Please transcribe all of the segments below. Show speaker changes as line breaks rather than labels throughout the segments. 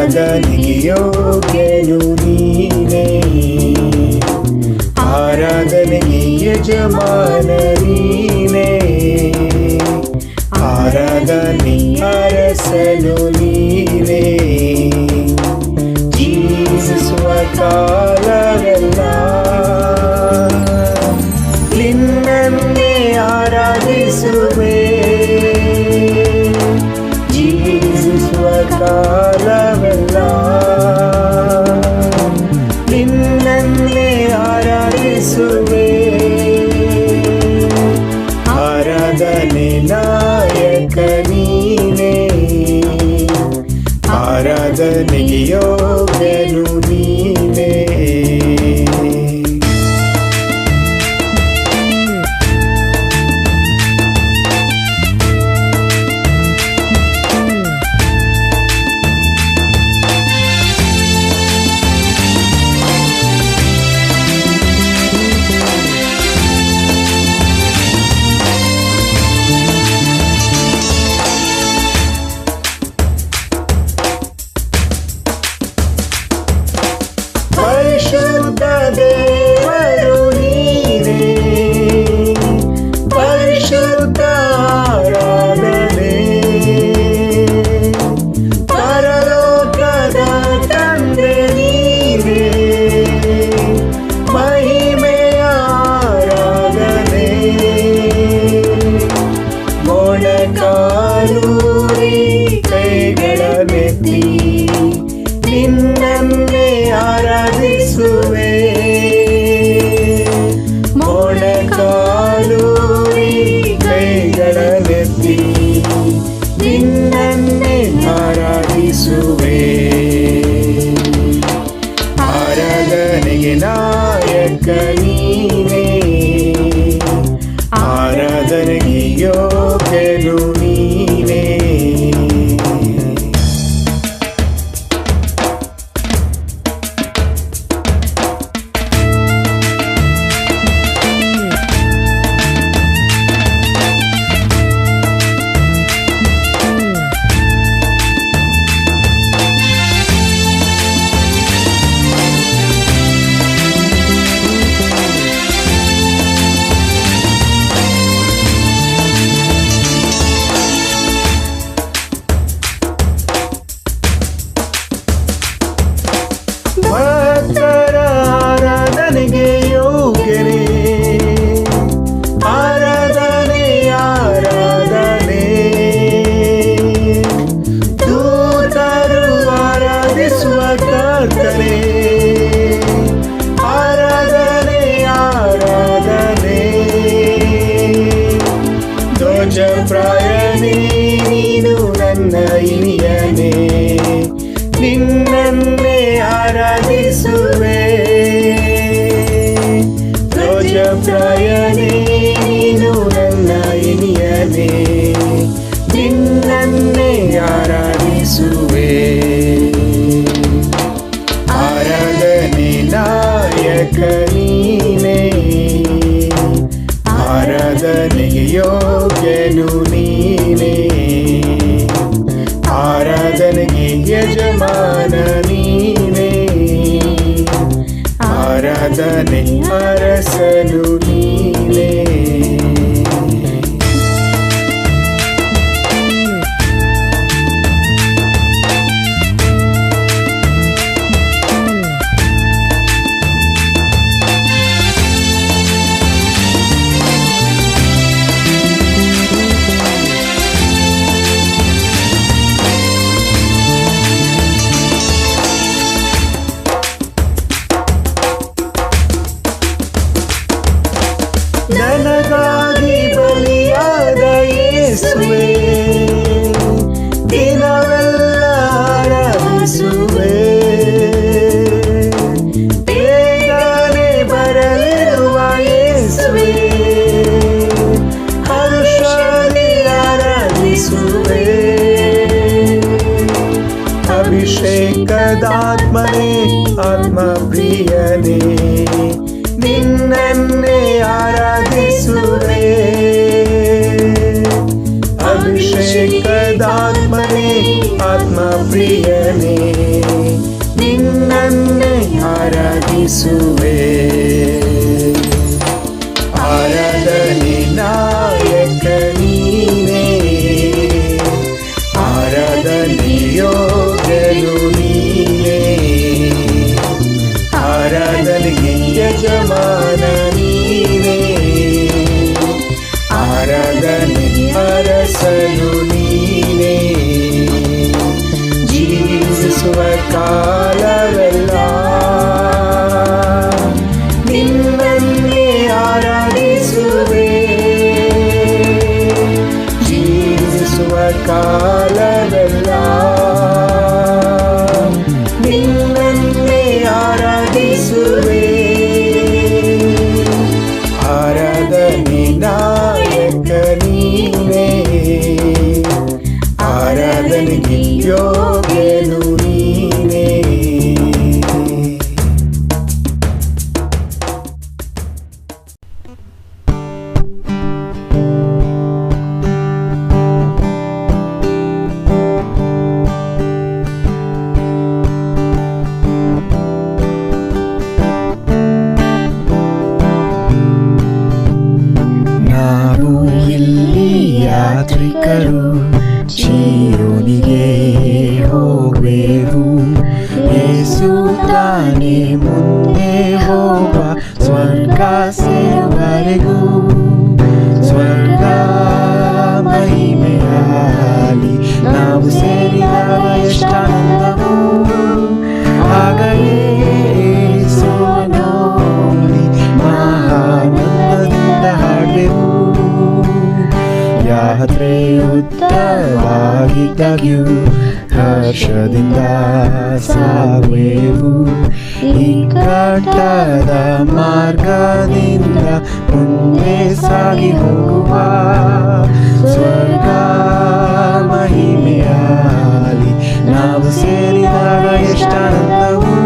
ಆರಾಧನೆಗೆ ಯೋಗ್ಯನು ನೀನೇ, ಆರಾಧನೆಗೆ ಯಜಮಾನ ನೀನೇ, ಆರಾಧನೆ ಅರಸನು ನೀನೇ. ಜೀವಿಸುವ ಕಾಲವೆಲ್ಲ ನಿನ್ನನ್ನೇ ಆರಾಧಿಸುವೆ, ಜೀವಿಸುವ ಕಾಲವೆಲ್ಲ ನಿನ್ನನ್ನೇ ಆರಾಧಿಸುವೆ. ಆರಾಧನೆ ನಾಯಕ ನೀನೇ, ಆರಾಧನೆಗೆ ಯೋಗ್ಯನು ನೀನೇ. ಪರಿಶುದ್ಧ ದೇವರು ನೀನೇ, ಪರಿಶುದ್ಧ ಆರಾಧನೆ, ಪರಲೋಕದ ತಂದೆ ನೀನೇ, ಮಹಿಮೆಯ ಆರಾಧನೆ. ಮೊಣಕಾಲೂರಿ ಕೈಗಳನ್ನೆತ್ತಿ ನಿನ್ನನ್ನೇ ಆರಾಧಿಸುವೆ, ಮೊಣಕಾಲೂರಿ ಕೈಗಳನ್ನೆತ್ತಿ ನಿನ್ನನ್ನೇ ಆರಾಧಿಸುವೆ. ಆರಾಧನೆಗೆ ನಾಯಕ ನೀನೇ, ಆರಾಧನೆಗೆ ಯೋಗ್ಯನು ನೀನೇ. ಭಕ್ತರ ಆರಾಧನೆಗೆ ಯೋಗ್ಯನೇ, ಆರಾಧನೆ ಆರಾಧನೆ, ದೂತರು ಆರಾಧಿಸುವ ಕರ್ತನೇ, ಆರಾಧನೆ ಆರಾಧನೆ. ಧ್ವಜಪ್ರಾಯನೇ ನೀನು ನನ್ನ ಇನಿಯನೇ, ನಿನ್ನನ್ನೇ ಆರಾಧಿಸುವೆ. ಧ್ವಜಪ್ರಾಯನೇ ನೀನು ನನ್ನ ಇನಿಯನೇ, ನಿನ್ನನ್ನೇ ಆರಾಧಿಸುವೆ. ಆರಾಧನೆ ನಾಯಕ ನೀನೇ, ಆರಾಧನೆಗೆ ಯೋಗ್ಯನು ನೀನೇ, ಆರಾಧನೆಗೆ ಯಜಮಾನ ನೀನೇ, ಆರಾಧನೆ ಅರಸನು ನೀನೇ. ನನಗಾಗಿ ಬಲಿಯಾದ ಯೇಸುವೇ, ದಿನವೆಲ್ಲ ಆರಾಧಿಸುವೆ. ಬೇಗನೆ ಬರಲಿರುವ ಯೇಸುವೇ, ಹರ್ಷದಿ ಆರಾಧಿಸುವೆ. ಅಭಿಷೇಕದಾತ್ಮನೇ ಆತ್ಮ ಪ್ರಿಯನೇ, ನಿನ್ನನ್ನೇ ಆರಾಧಿಸುವೆ. ಅಭಿಷೇಕದಾತ್ಮನೇ ಆತ್ಮ ಪ್ರಿಯನೇ ನಿನ್ನನ್ನೇ ಆರಾಧಿಸುವೆ. ಆರಾಧನೆ ನಾಯಕ ನೀನೇ, ಆರಾಧನೆ ಯೋಗ್ಯನು ನೀನೇ, ಆರಾಧನೆಗೆ ಯಜಮಾನ ನೀನೇ, ಆರಾಧನೆ ಅರಸನು ನೀನೇ. ಜೀವಿಸುವ ಕಾಲವೆಲ್ಲ ನಿನ್ನನ್ನೇ ಆರಾಧಿಸುವೆ. ಜೀವಿಸುವ ಕಾಲವೆಲ್ಲ ನಿನ್ನನ್ನೇ ಆರಾಧಿಸುವೆ. ಆರಾಧನೆ ನಾಯಕ ನೀನೇ, ಆರಾಧನೆಗೆ ಯೋಗ್ಯನು ನೀನೇ.
ನಾವು ಇಲ್ಲಿ ಯಾತ್ರಿಕರು, ಚೀಯೋನಿಗೆ ಹೋಗುವೆವು. ಯೇಸು ತಾನೇ ಮುಂದೆ ಹೋಗ ಸ್ವರ್ಗ ಸೇರುವರೆಗೂ. ಸ್ವರ್ಗ ಮಹಿಮೆಯಾಲಿ ನಾವು ಸೇರಿದಾಗ ಎಷ್ಟಾನಂದವು. ಆಗ ಯೇಸುವನ್ನು ನೋಡಿ ಮಹಾನಂದದಿಂದ ಹಾಡುವೆವು. ಯಾತ್ರೆ ಉತ್ತಮವಾಗಿದ್ದಾಗ್ಯೂ ಹರ್ಷದಿಂದ ಸಾಗುವೆವು. ಇಕ್ಕಟ್ಟಾದ ಮಾರ್ಗದಿಂದ ಮುಂದೆ ಸಾಗಿ ಹೋಗುವ. ಸ್ವರ್ಗ ಮಹಿಮೆಯಾಲಿ ನಾವು ಸೇರಿದಾಗ ಎಷ್ಟಾನಂದವು.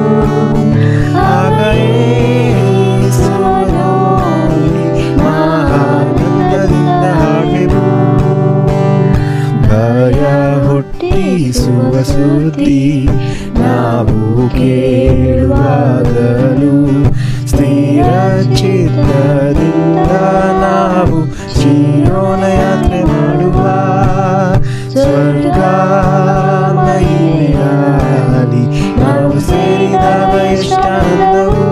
ಆಗ ಯೇಸುವನ್ನು ನೋಡಿ ಮಹಾನಂದದಿಂದ ಹಾಡುವೆವು. ಭಯ ಹುಟ್ಟಿಸುವ ಸುದ್ದಿ ನಾವು ಕೇಳುವಾಗಲೂ ಸ್ಥಿರ ಚಿತ್ತದಿಂದ ನಾವು ಜೀವನ ಯಾತ್ರೆ ಮಾಡುವ. ಸ್ವರ್ಗ ಮಹಿಮೆಯಾಲಿ ನಾವು ಸೇರಿದಾಗ ಎಷ್ಟಾನಂದವು.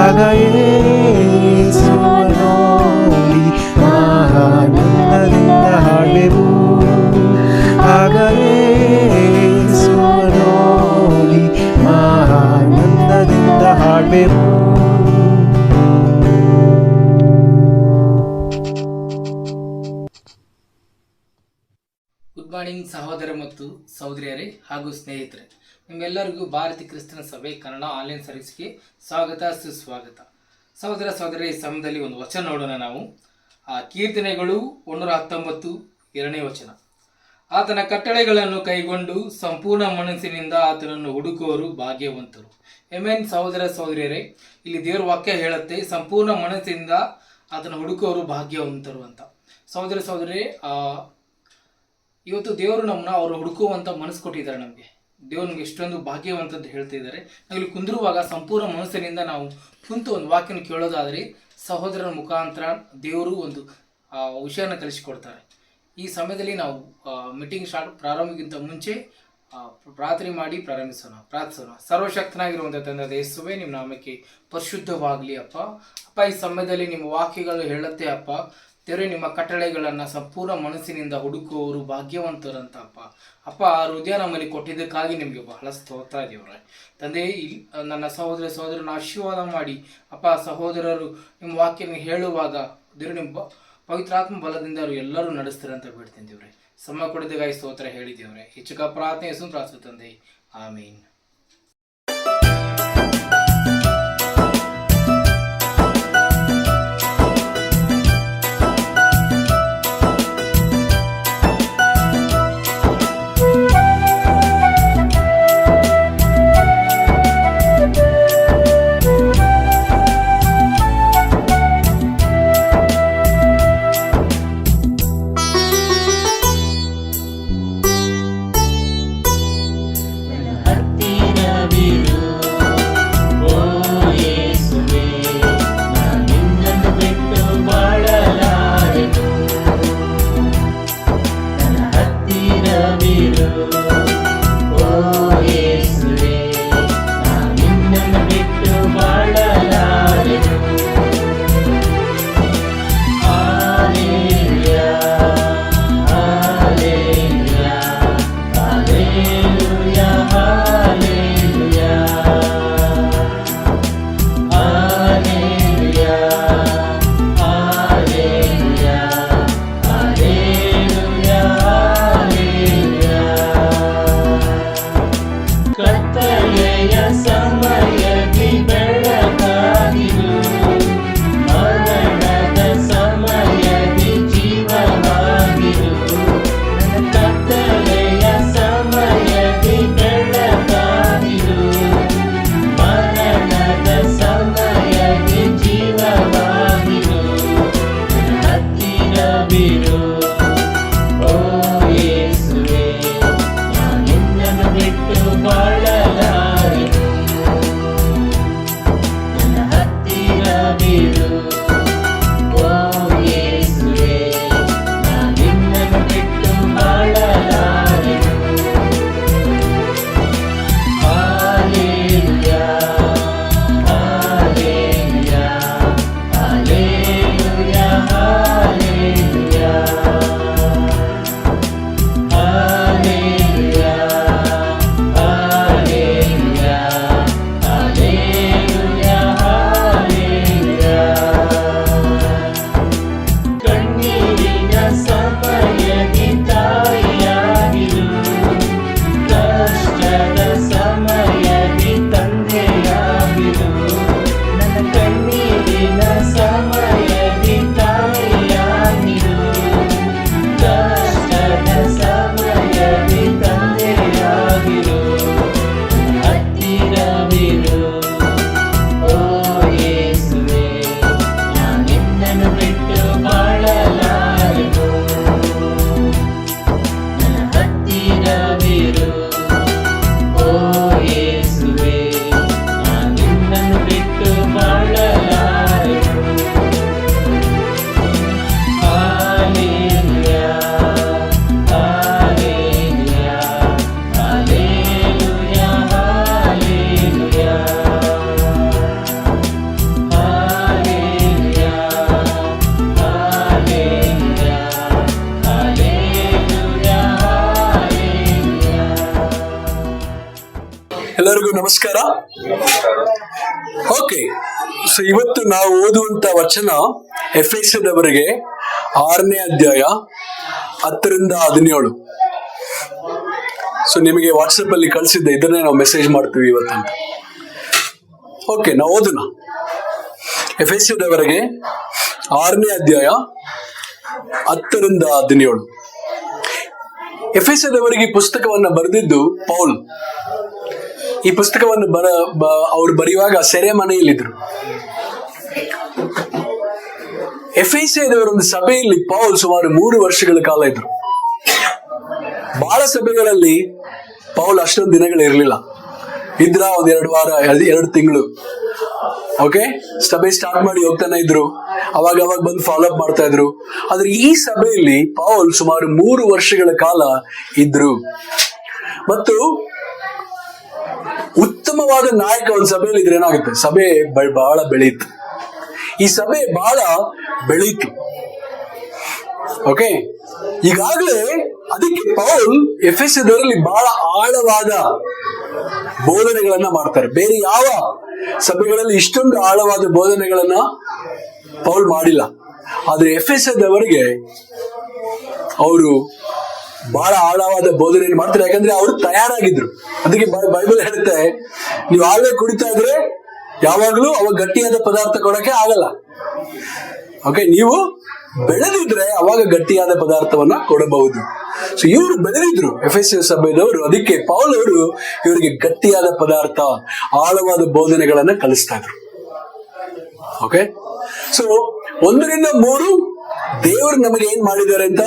ಆಗ ಯೇಸುವನ್ನು ನೋಡಿ ಮಹಾನಂದದಿಂದ ಹಾಡುವೆವು. ಆಗ ಯೇಸುವನ್ನು ನೋಡಿ ಮಹಾನಂದದಿಂದ ಹಾಡುವೆವು.
ಗುಡ್ ಮಾರ್ನಿಂಗ್ ಸಹೋದರ ಮತ್ತು ಸಹೋದರಿಯರೇ ಹಾಗೂ ಸ್ನೇಹಿತರೆ, ನಿಮ್ಮೆಲ್ಲರಿಗೂ ಭಾರತೀಯ ಕ್ರಿಸ್ತನ ಸಭೆ ಕನ್ನಡ ಆನ್ಲೈನ್ ಸರ್ವಿಸ್ಗೆ ಸ್ವಾಗತ ಸುಸ್ವಾಗತ. ಸಹೋದರ ಸಹೋದರಿ, ಈ ಸಮಯದಲ್ಲಿ ಒಂದು ವಚನ ನೋಡೋಣ ನಾವು. ಕೀರ್ತನೆಗಳು 119 2ನೇ ವಚನ. ಆತನ ಕಟ್ಟಳೆಗಳನ್ನು ಕೈಗೊಂಡು ಸಂಪೂರ್ಣ ಮನಸ್ಸಿನಿಂದ ಆತನನ್ನು ಹುಡುಕುವವರು ಭಾಗ್ಯವಂತರು. ಆಮೆನ್. ಸಹೋದರ ಸಹೋದರಿಯರೇ, ಇಲ್ಲಿ ದೇವರ ವಾಕ್ಯ ಹೇಳುತ್ತೆ ಸಂಪೂರ್ಣ ಮನಸ್ಸಿನಿಂದ ಆತನ ಹುಡುಕುವವರು ಭಾಗ್ಯವಂತರು ಅಂತ. ಸಹೋದರ ಸಹೋದರಿ, ಇವತ್ತು ದೇವರು ನಮ್ಮನ್ನ ಅವರು ಹುಡುಕುವಂತ ಮನಸ್ಸು ಕೊಟ್ಟಿದ್ದಾರೆ. ನಮಗೆ ದೇವರು ನಮ್ಗೆ ಎಷ್ಟೊಂದು ಭಾಗ್ಯವಂತದ್ದು ಹೇಳ್ತಿದ್ದಾರೆ. ನಾವು ಇಲ್ಲಿ ಕುಂದಿರುವಾಗ ಸಂಪೂರ್ಣ ಮನಸ್ಸಿನಿಂದ ನಾವು ಕುಂತು ಒಂದು ವಾಕ್ಯನ ಕೇಳೋದಾದರೆ ಸಹೋದರರ ಮುಖಾಂತರ ದೇವರು ಒಂದು ವಿಷಯನ ಕಲಿಸಿಕೊಡ್ತಾರೆ. ಈ ಸಮಯದಲ್ಲಿ ನಾವು ಮೀಟಿಂಗ್ ಪ್ರಾರಂಭಕ್ಕಿಂತ ಮುಂಚೆ ಪ್ರಾರ್ಥನೆ ಮಾಡಿ ಪ್ರಾರ್ಥಿಸೋಣ. ಸರ್ವಶಕ್ತನಾಗಿರುವಂಥ ತಂದೆ ಯೇಸುವೇ, ನಿಮ್ಮ ನಾಮಕ್ಕೆ ಪರಿಶುದ್ಧವಾಗಲಿ ಅಪ್ಪ. ಅಪ್ಪ, ಈ ಸಮಯದಲ್ಲಿ ನಿಮ್ಮ ವಾಕ್ಯಗಳು ಹೇಳುತ್ತೆ ಅಪ್ಪ ದೇವರೇ, ನಿಮ್ಮ ಕಟ್ಟಳೆಗಳನ್ನು ಸಂಪೂರ್ಣ ಮನಸ್ಸಿನಿಂದ ಹುಡುಕುವವರು ಭಾಗ್ಯವಂತರಂತ ಅಪ್ಪ. ಅಪ್ಪ, ಆ ಹೃದಯ ನಮ್ಮಲ್ಲಿ ಕೊಟ್ಟಿದ್ದಕ್ಕಾಗಿ ನಿಮಗೆ ಬಹಳ ಸ್ತೋತ್ರ ದೇವರೇ. ತಂದೆ, ನನ್ನ ಸಹೋದರನ ಆಶೀರ್ವಾದ ಮಾಡಿ ಅಪ್ಪ, ಸಹೋದರರು ನಿಮ್ಮ ವಾಕ್ಯನ ಹೇಳುವಾಗ ದೇವರು ನಿಮ್ಮ ಪವಿತ್ರಾತ್ಮ ಬಲದಿಂದ ಅವರು ಎಲ್ಲರೂ ನಡೆಸ್ತಾರೆ ಅಂತ ಬಿಡ್ತೀನಿ ದೇವ್ರೆ. ಸಮಯ ಕೊಡಿದಗಾಗಿ ಸ್ತೋತ್ರ ಹೇಳಿದೇವ್ರೆ. ಹೆಚ್ಚಿಕ ಪ್ರಾರ್ಥನೆ ಹೆಸರು ಪ್ರಾರ್ಥನೆ ತಂದೆ, ಆಮೀನ್.
ಎಲ್ರಿಗೂ ನಮಸ್ಕಾರ. ಓಕೆ, ಸೊ ಇವತ್ತು ನಾವು ಓದುವಂತ ವಚನ ಎಫೆಸದವರಿಗೆ 6ನೇ ಅಧ್ಯಾಯ 10-17. ಸೊ ನಿಮಗೆ ವಾಟ್ಸಪ್ ಅಲ್ಲಿ ಕಳಿಸಿದ್ದೆ, ಇದನ್ನೇ ನಾವು ಮೆಸೇಜ್ ಮಾಡ್ತೀವಿ ಇವತ್ತಂತ. ಓಕೆ, ನಾವು ಓದೋಣ. ಎಫೆಸದವರಿಗೆ 6ನೇ ಅಧ್ಯಾಯ 10-17. ಎಫೆಸದವರಿಗೆ ಈ ಪುಸ್ತಕವನ್ನು ಬರೆದಿದ್ದು ಪೌಲ್. ಈ ಪುಸ್ತಕವನ್ನು ಅವರು ಬರೆಯುವಾಗ ಸೆರೆಮನೆಯಲ್ಲಿದ್ರು. ಎಫೆಸದವರ ಒಂದು ಸಭೆಯಲ್ಲಿ ಪೌಲ್ ಸುಮಾರು 3 ವರ್ಷಗಳ ಕಾಲ ಇದ್ರು. ಬಹಳ ಸಭೆಗಳಲ್ಲಿ ಪೌಲ್ ಅಷ್ಟೊಂದು ದಿನಗಳು ಇರಲಿಲ್ಲ. ಇದ್ರ ಒಂದ್ 2 ವಾರ, 2 ತಿಂಗಳು. ಓಕೆ, ಸಭೆ ಸ್ಟಾರ್ಟ್ ಮಾಡಿ ಹೋಗ್ತಾನೆ ಇದ್ರು. ಅವಾಗ ಬಂದು ಫಾಲೋ ಅಪ್ ಮಾಡ್ತಾ ಇದ್ರು. ಆದ್ರೆ ಈ ಸಭೆಯಲ್ಲಿ ಪೌಲ್ ಸುಮಾರು 3 ವರ್ಷಗಳ ಕಾಲ ಇದ್ರು. ಮತ್ತು ಉತ್ತಮವಾದ ನಾಯಕ ಒಂದು ಸಭೆಯಲ್ಲಿ ಇದ್ರೆ ಏನಾಗುತ್ತೆ, ಸಭೆ ಬಹಳ ಬೆಳೀತು. ಈ ಸಭೆ ಬಹಳ ಬೆಳೀತು. ಓಕೆ, ಈಗಾಗಲೇ ಅದಕ್ಕೆ ಪೌಲ್ ಎಫೆಸದವರಲ್ಲಿ ಬಹಳ ಆಳವಾದ ಬೋಧನೆಗಳನ್ನ ಮಾಡ್ತಾರೆ. ಬೇರೆ ಯಾವ ಸಭೆಗಳಲ್ಲಿ ಇಷ್ಟೊಂದು ಆಳವಾದ ಬೋಧನೆಗಳನ್ನ ಪೌಲ್ ಮಾಡಿಲ್ಲ. ಆದ್ರೆ ಎಫೆಸದವರಿಗೆ ಅವರು ಬಹಳ ಆಳವಾದ ಬೋಧನೆಯನ್ನು ಮಾಡ್ತಾರೆ. ಯಾಕಂದ್ರೆ ಅವರು ತಯಾರಾಗಿದ್ರು. ಅದಕ್ಕೆ ಬೈಬಲ್ ಹೇಳುತ್ತೆ, ನೀವು ಹಾಲೇ ಕುಡಿತಾ ಇದ್ರೆ ಯಾವಾಗ್ಲೂ ಅವಾಗ ಗಟ್ಟಿಯಾದ ಪದಾರ್ಥ ಕೊಡಕ್ಕೆ ಆಗಲ್ಲ. ಓಕೆ, ನೀವು ಬೆಳೆದಿದ್ರೆ ಅವಾಗ ಗಟ್ಟಿಯಾದ ಪದಾರ್ಥವನ್ನ ಕೊಡಬಹುದು. ಸೊ ಇವರು ಬೆಳೆದಿದ್ರು ಎಫೆಸ ಸಭೆದವರು. ಅದಕ್ಕೆ ಪೌಲ್ ಅವರು ಇವರಿಗೆ ಗಟ್ಟಿಯಾದ ಪದಾರ್ಥ, ಆಳವಾದ ಬೋಧನೆಗಳನ್ನ ಕಲಿಸ್ತಾ ಇದ್ರು. ಓಕೆ, ಸೊ 1-3 ದೇವರು ನಮಗೆ ಏನ್ ಮಾಡಿದ್ದಾರೆ ಅಂತ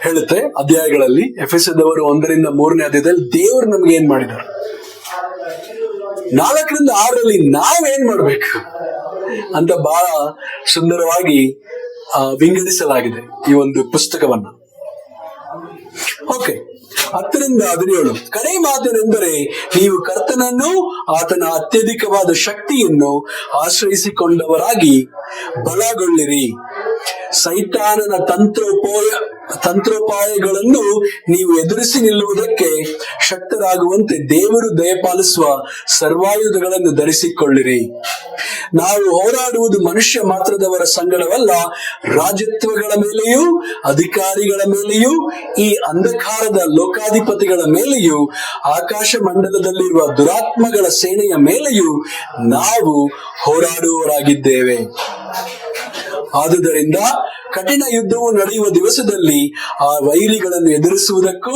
ಹೇಳುತ್ತೆ ಅಧ್ಯಾಯಗಳಲ್ಲಿ. ಎಫೆಸದವರು 1-3ನೇ ಅಧ್ಯಾಯದಲ್ಲಿ ದೇವರು ನಮ್ಗೆ ಏನ್ ಮಾಡಿದ್ದಾರೆ. 4-6 ನಾವೇನ್ ಮಾಡ್ಬೇಕು ಅಂತ ಬಹಳ ಸುಂದರವಾಗಿ ವಿಂಗಡಿಸಲಾಗಿದೆ ಈ ಒಂದು ಪುಸ್ತಕವನ್ನ. ಓಕೆ, 10-17 ಕಡೆ ಮಾತೇನೆಂದರೆ, ನೀವು ಕರ್ತನನ್ನು ಆತನ ಅತ್ಯಧಿಕವಾದ ಶಕ್ತಿಯನ್ನು ಆಶ್ರಯಿಸಿಕೊಂಡವರಾಗಿ ಬಲಗೊಳ್ಳಿರಿ. ಸೈತಾನನ ತಂತ್ರೋಪಾಯಗಳನ್ನು ನೀವು ಎದುರಿಸಿ ನಿಲ್ಲುವುದಕ್ಕೆ ಶಕ್ತರಾಗುವಂತೆ ದೇವರು ದಯಪಾಲಿಸುವ ಸರ್ವಾಯುಧಗಳನ್ನು ಧರಿಸಿಕೊಳ್ಳಿರಿ. ನಾವು ಹೋರಾಡುವುದು ಮನುಷ್ಯ ಮಾತ್ರದವರ ಸಂಗಡವಲ್ಲ, ರಾಜತ್ವಗಳ ಮೇಲೆಯೂ ಅಧಿಕಾರಿಗಳ ಮೇಲೆಯೂ ಈ ಅಂಧಕಾರದ ಲೋಕಾಧಿಪತಿಗಳ ಮೇಲೆಯೂ ಆಕಾಶ ಮಂಡಲದಲ್ಲಿರುವ ದುರಾತ್ಮಗಳ ಸೇನೆಯ ಮೇಲೆಯೂ ನಾವು ಹೋರಾಡುವವರಾಗಿದ್ದೇವೆ. ಆದುದರಿಂದ ಕಠಿಣ ಯುದ್ಧವು ನಡೆಯುವ ದಿವಸದಲ್ಲಿ ಆ ವೈರಿಗಳನ್ನು ಎದುರಿಸುವುದಕ್ಕೂ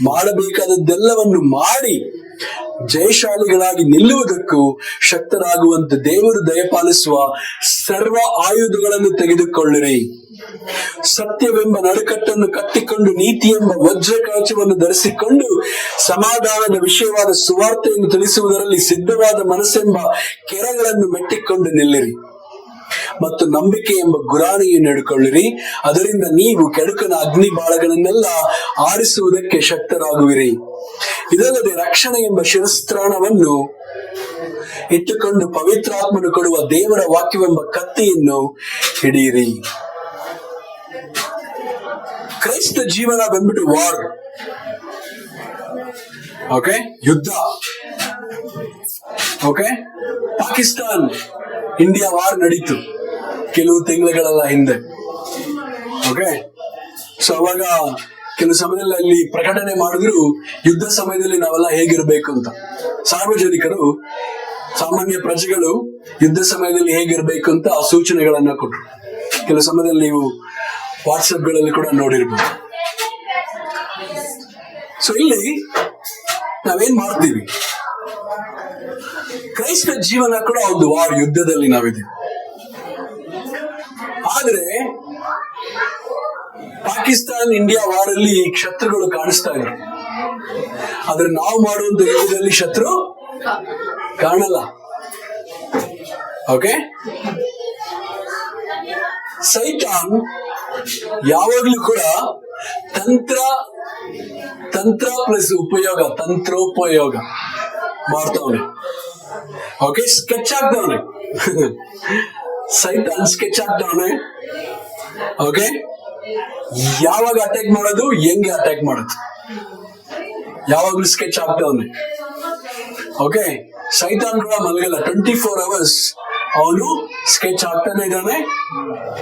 ಮಾಡಬೇಕಾದದ್ದೆಲ್ಲವನ್ನು ಮಾಡಿ ಜಯಶಾಲಿಗಳಾಗಿ ನಿಲ್ಲುವುದಕ್ಕೂ ಶಕ್ತರಾಗುವಂತೆ ದೇವರು ದಯಪಾಲಿಸುವ ಸರ್ವ ಆಯುಧಗಳನ್ನು ತೆಗೆದುಕೊಳ್ಳಿರಿ. ಸತ್ಯವೆಂಬ ನಡುಕಟ್ಟನ್ನು ಕಟ್ಟಿಕೊಂಡು ನೀತಿ ಎಂಬ ವಜ್ರ ಕವಚವನ್ನು ಧರಿಸಿಕೊಂಡು ಸಮಾಧಾನದ ವಿಷಯವಾದ ಸುವಾರ್ತೆಯನ್ನು ತಿಳಿಸುವುದರಲ್ಲಿ ಸಿದ್ಧವಾದ ಮನಸ್ಸೆಂಬ ಕೆರಗಳನ್ನು ಮೆಟ್ಟಿಕೊಂಡು ನಿಲ್ಲಿರಿ. ಮತ್ತು ನಂಬಿಕೆ ಎಂಬ ಗುರಾಣಿಯನ್ನು ಹಿಡ್ಕೊಳ್ಳಿರಿ. ಅದರಿಂದ ನೀವು ಕೆಡುಕನ ಅಗ್ನಿ ಬಾಳಗಳನ್ನೆಲ್ಲ ಆರಿಸುವುದಕ್ಕೆ ಶಕ್ತರಾಗುವಿರಿ. ಇದಲ್ಲದೆ ರಕ್ಷಣೆ ಎಂಬ ಶಿರಸ್ತ್ರಾಣವನ್ನು ಇಟ್ಟುಕೊಂಡು ಪವಿತ್ರಾತ್ಮನು ಕೊಡುವ ದೇವರ ವಾಕ್ಯವೆಂಬ ಕತ್ತಿಯನ್ನು ಹಿಡಿಯಿರಿ. ಕ್ರೈಸ್ತ ಜೀವನ ಬಂದ್ಬಿಟ್ಟು ವಾರ್. ಓಕೆ, ಯುದ್ಧ. ಓಕೆ, ಪಾಕಿಸ್ತಾನ್ ಇಂಡಿಯಾ ವಾರ್ ನಡೀತು ಕೆಲವು ತಿಂಗಳುಗಳೆಲ್ಲ ಹಿಂದೆ. ಓಕೆ, ಸೊ ಅವಾಗ ಕೆಲವು ಸಮಯದಲ್ಲಿ ಅಲ್ಲಿ ಪ್ರಕಟಣೆ ಮಾಡಿದ್ರು, ಯುದ್ಧ ಸಮಯದಲ್ಲಿ ನಾವೆಲ್ಲ ಹೇಗಿರ್ಬೇಕು ಅಂತ. ಸಾರ್ವಜನಿಕರು, ಸಾಮಾನ್ಯ ಪ್ರಜೆಗಳು ಯುದ್ಧ ಸಮಯದಲ್ಲಿ ಹೇಗಿರ್ಬೇಕು ಅಂತ ಆ ಸೂಚನೆಗಳನ್ನ ಕೊಟ್ರು. ಕೆಲವು ಸಮಯದಲ್ಲಿ ನೀವು ವಾಟ್ಸಪ್ ಗಳಲ್ಲಿ ಕೂಡ ನೋಡಿರ್ಬೋದು. ಸೊ ಇಲ್ಲಿ ನಾವೇನ್ ಮಾಡ್ತೀವಿ, ಕ್ರೈಸ್ತ ಜೀವನ ಕೂಡ ಒಂದು ವಾರ್, ಯುದ್ಧದಲ್ಲಿ ನಾವಿದ್ದೀವಿ. ಆದ್ರೆ ಪಾಕಿಸ್ತಾನ್ ಇಂಡಿಯಾ ವಾರಲ್ಲಿ ಶತ್ರುಗಳು ಕಾಣಿಸ್ತಾ ಇದ್ರು. ಆದ್ರೆ ನಾವು ಮಾಡುವಂತ ಯುದ್ಧದಲ್ಲಿ ಶತ್ರು ಕಾಣಲ್ಲ. ಓಕೆ, ಸೈತಾನ್ ಯಾವಾಗ್ಲೂ ಕೂಡ ತಂತ್ರ ಪ್ಲಸ್ ತಂತ್ರೋಪಯೋಗ ಮಾಡ್ತಾವನೆ. ಓಕೆ, ಸ್ಕೆಚ್ ಆಗ್ತಾವನೆ. ಸೈತಾನ್ ಸ್ಕೆಚ್ ಆಗ್ತಾವನೆ. ಓಕೆ, ಯಾವಾಗ ಅಟ್ಯಾಕ್ ಮಾಡೋದು, ಹೆಂಗೆ ಅಟ್ಯಾಕ್ ಮಾಡೋದು, ಯಾವಾಗ್ಲೂ ಸ್ಕೆಚ್ ಆಗ್ತಾವನೆ. ಓಕೆ, ಸೈತಾನ್ ಕೂಡ ಮಲಗಲ್ಲ. 24 hours ಅವನು ಸ್ಕೆಚ್ ಆಗ್ತಾನೆ ಇದ್ದಾನೆ.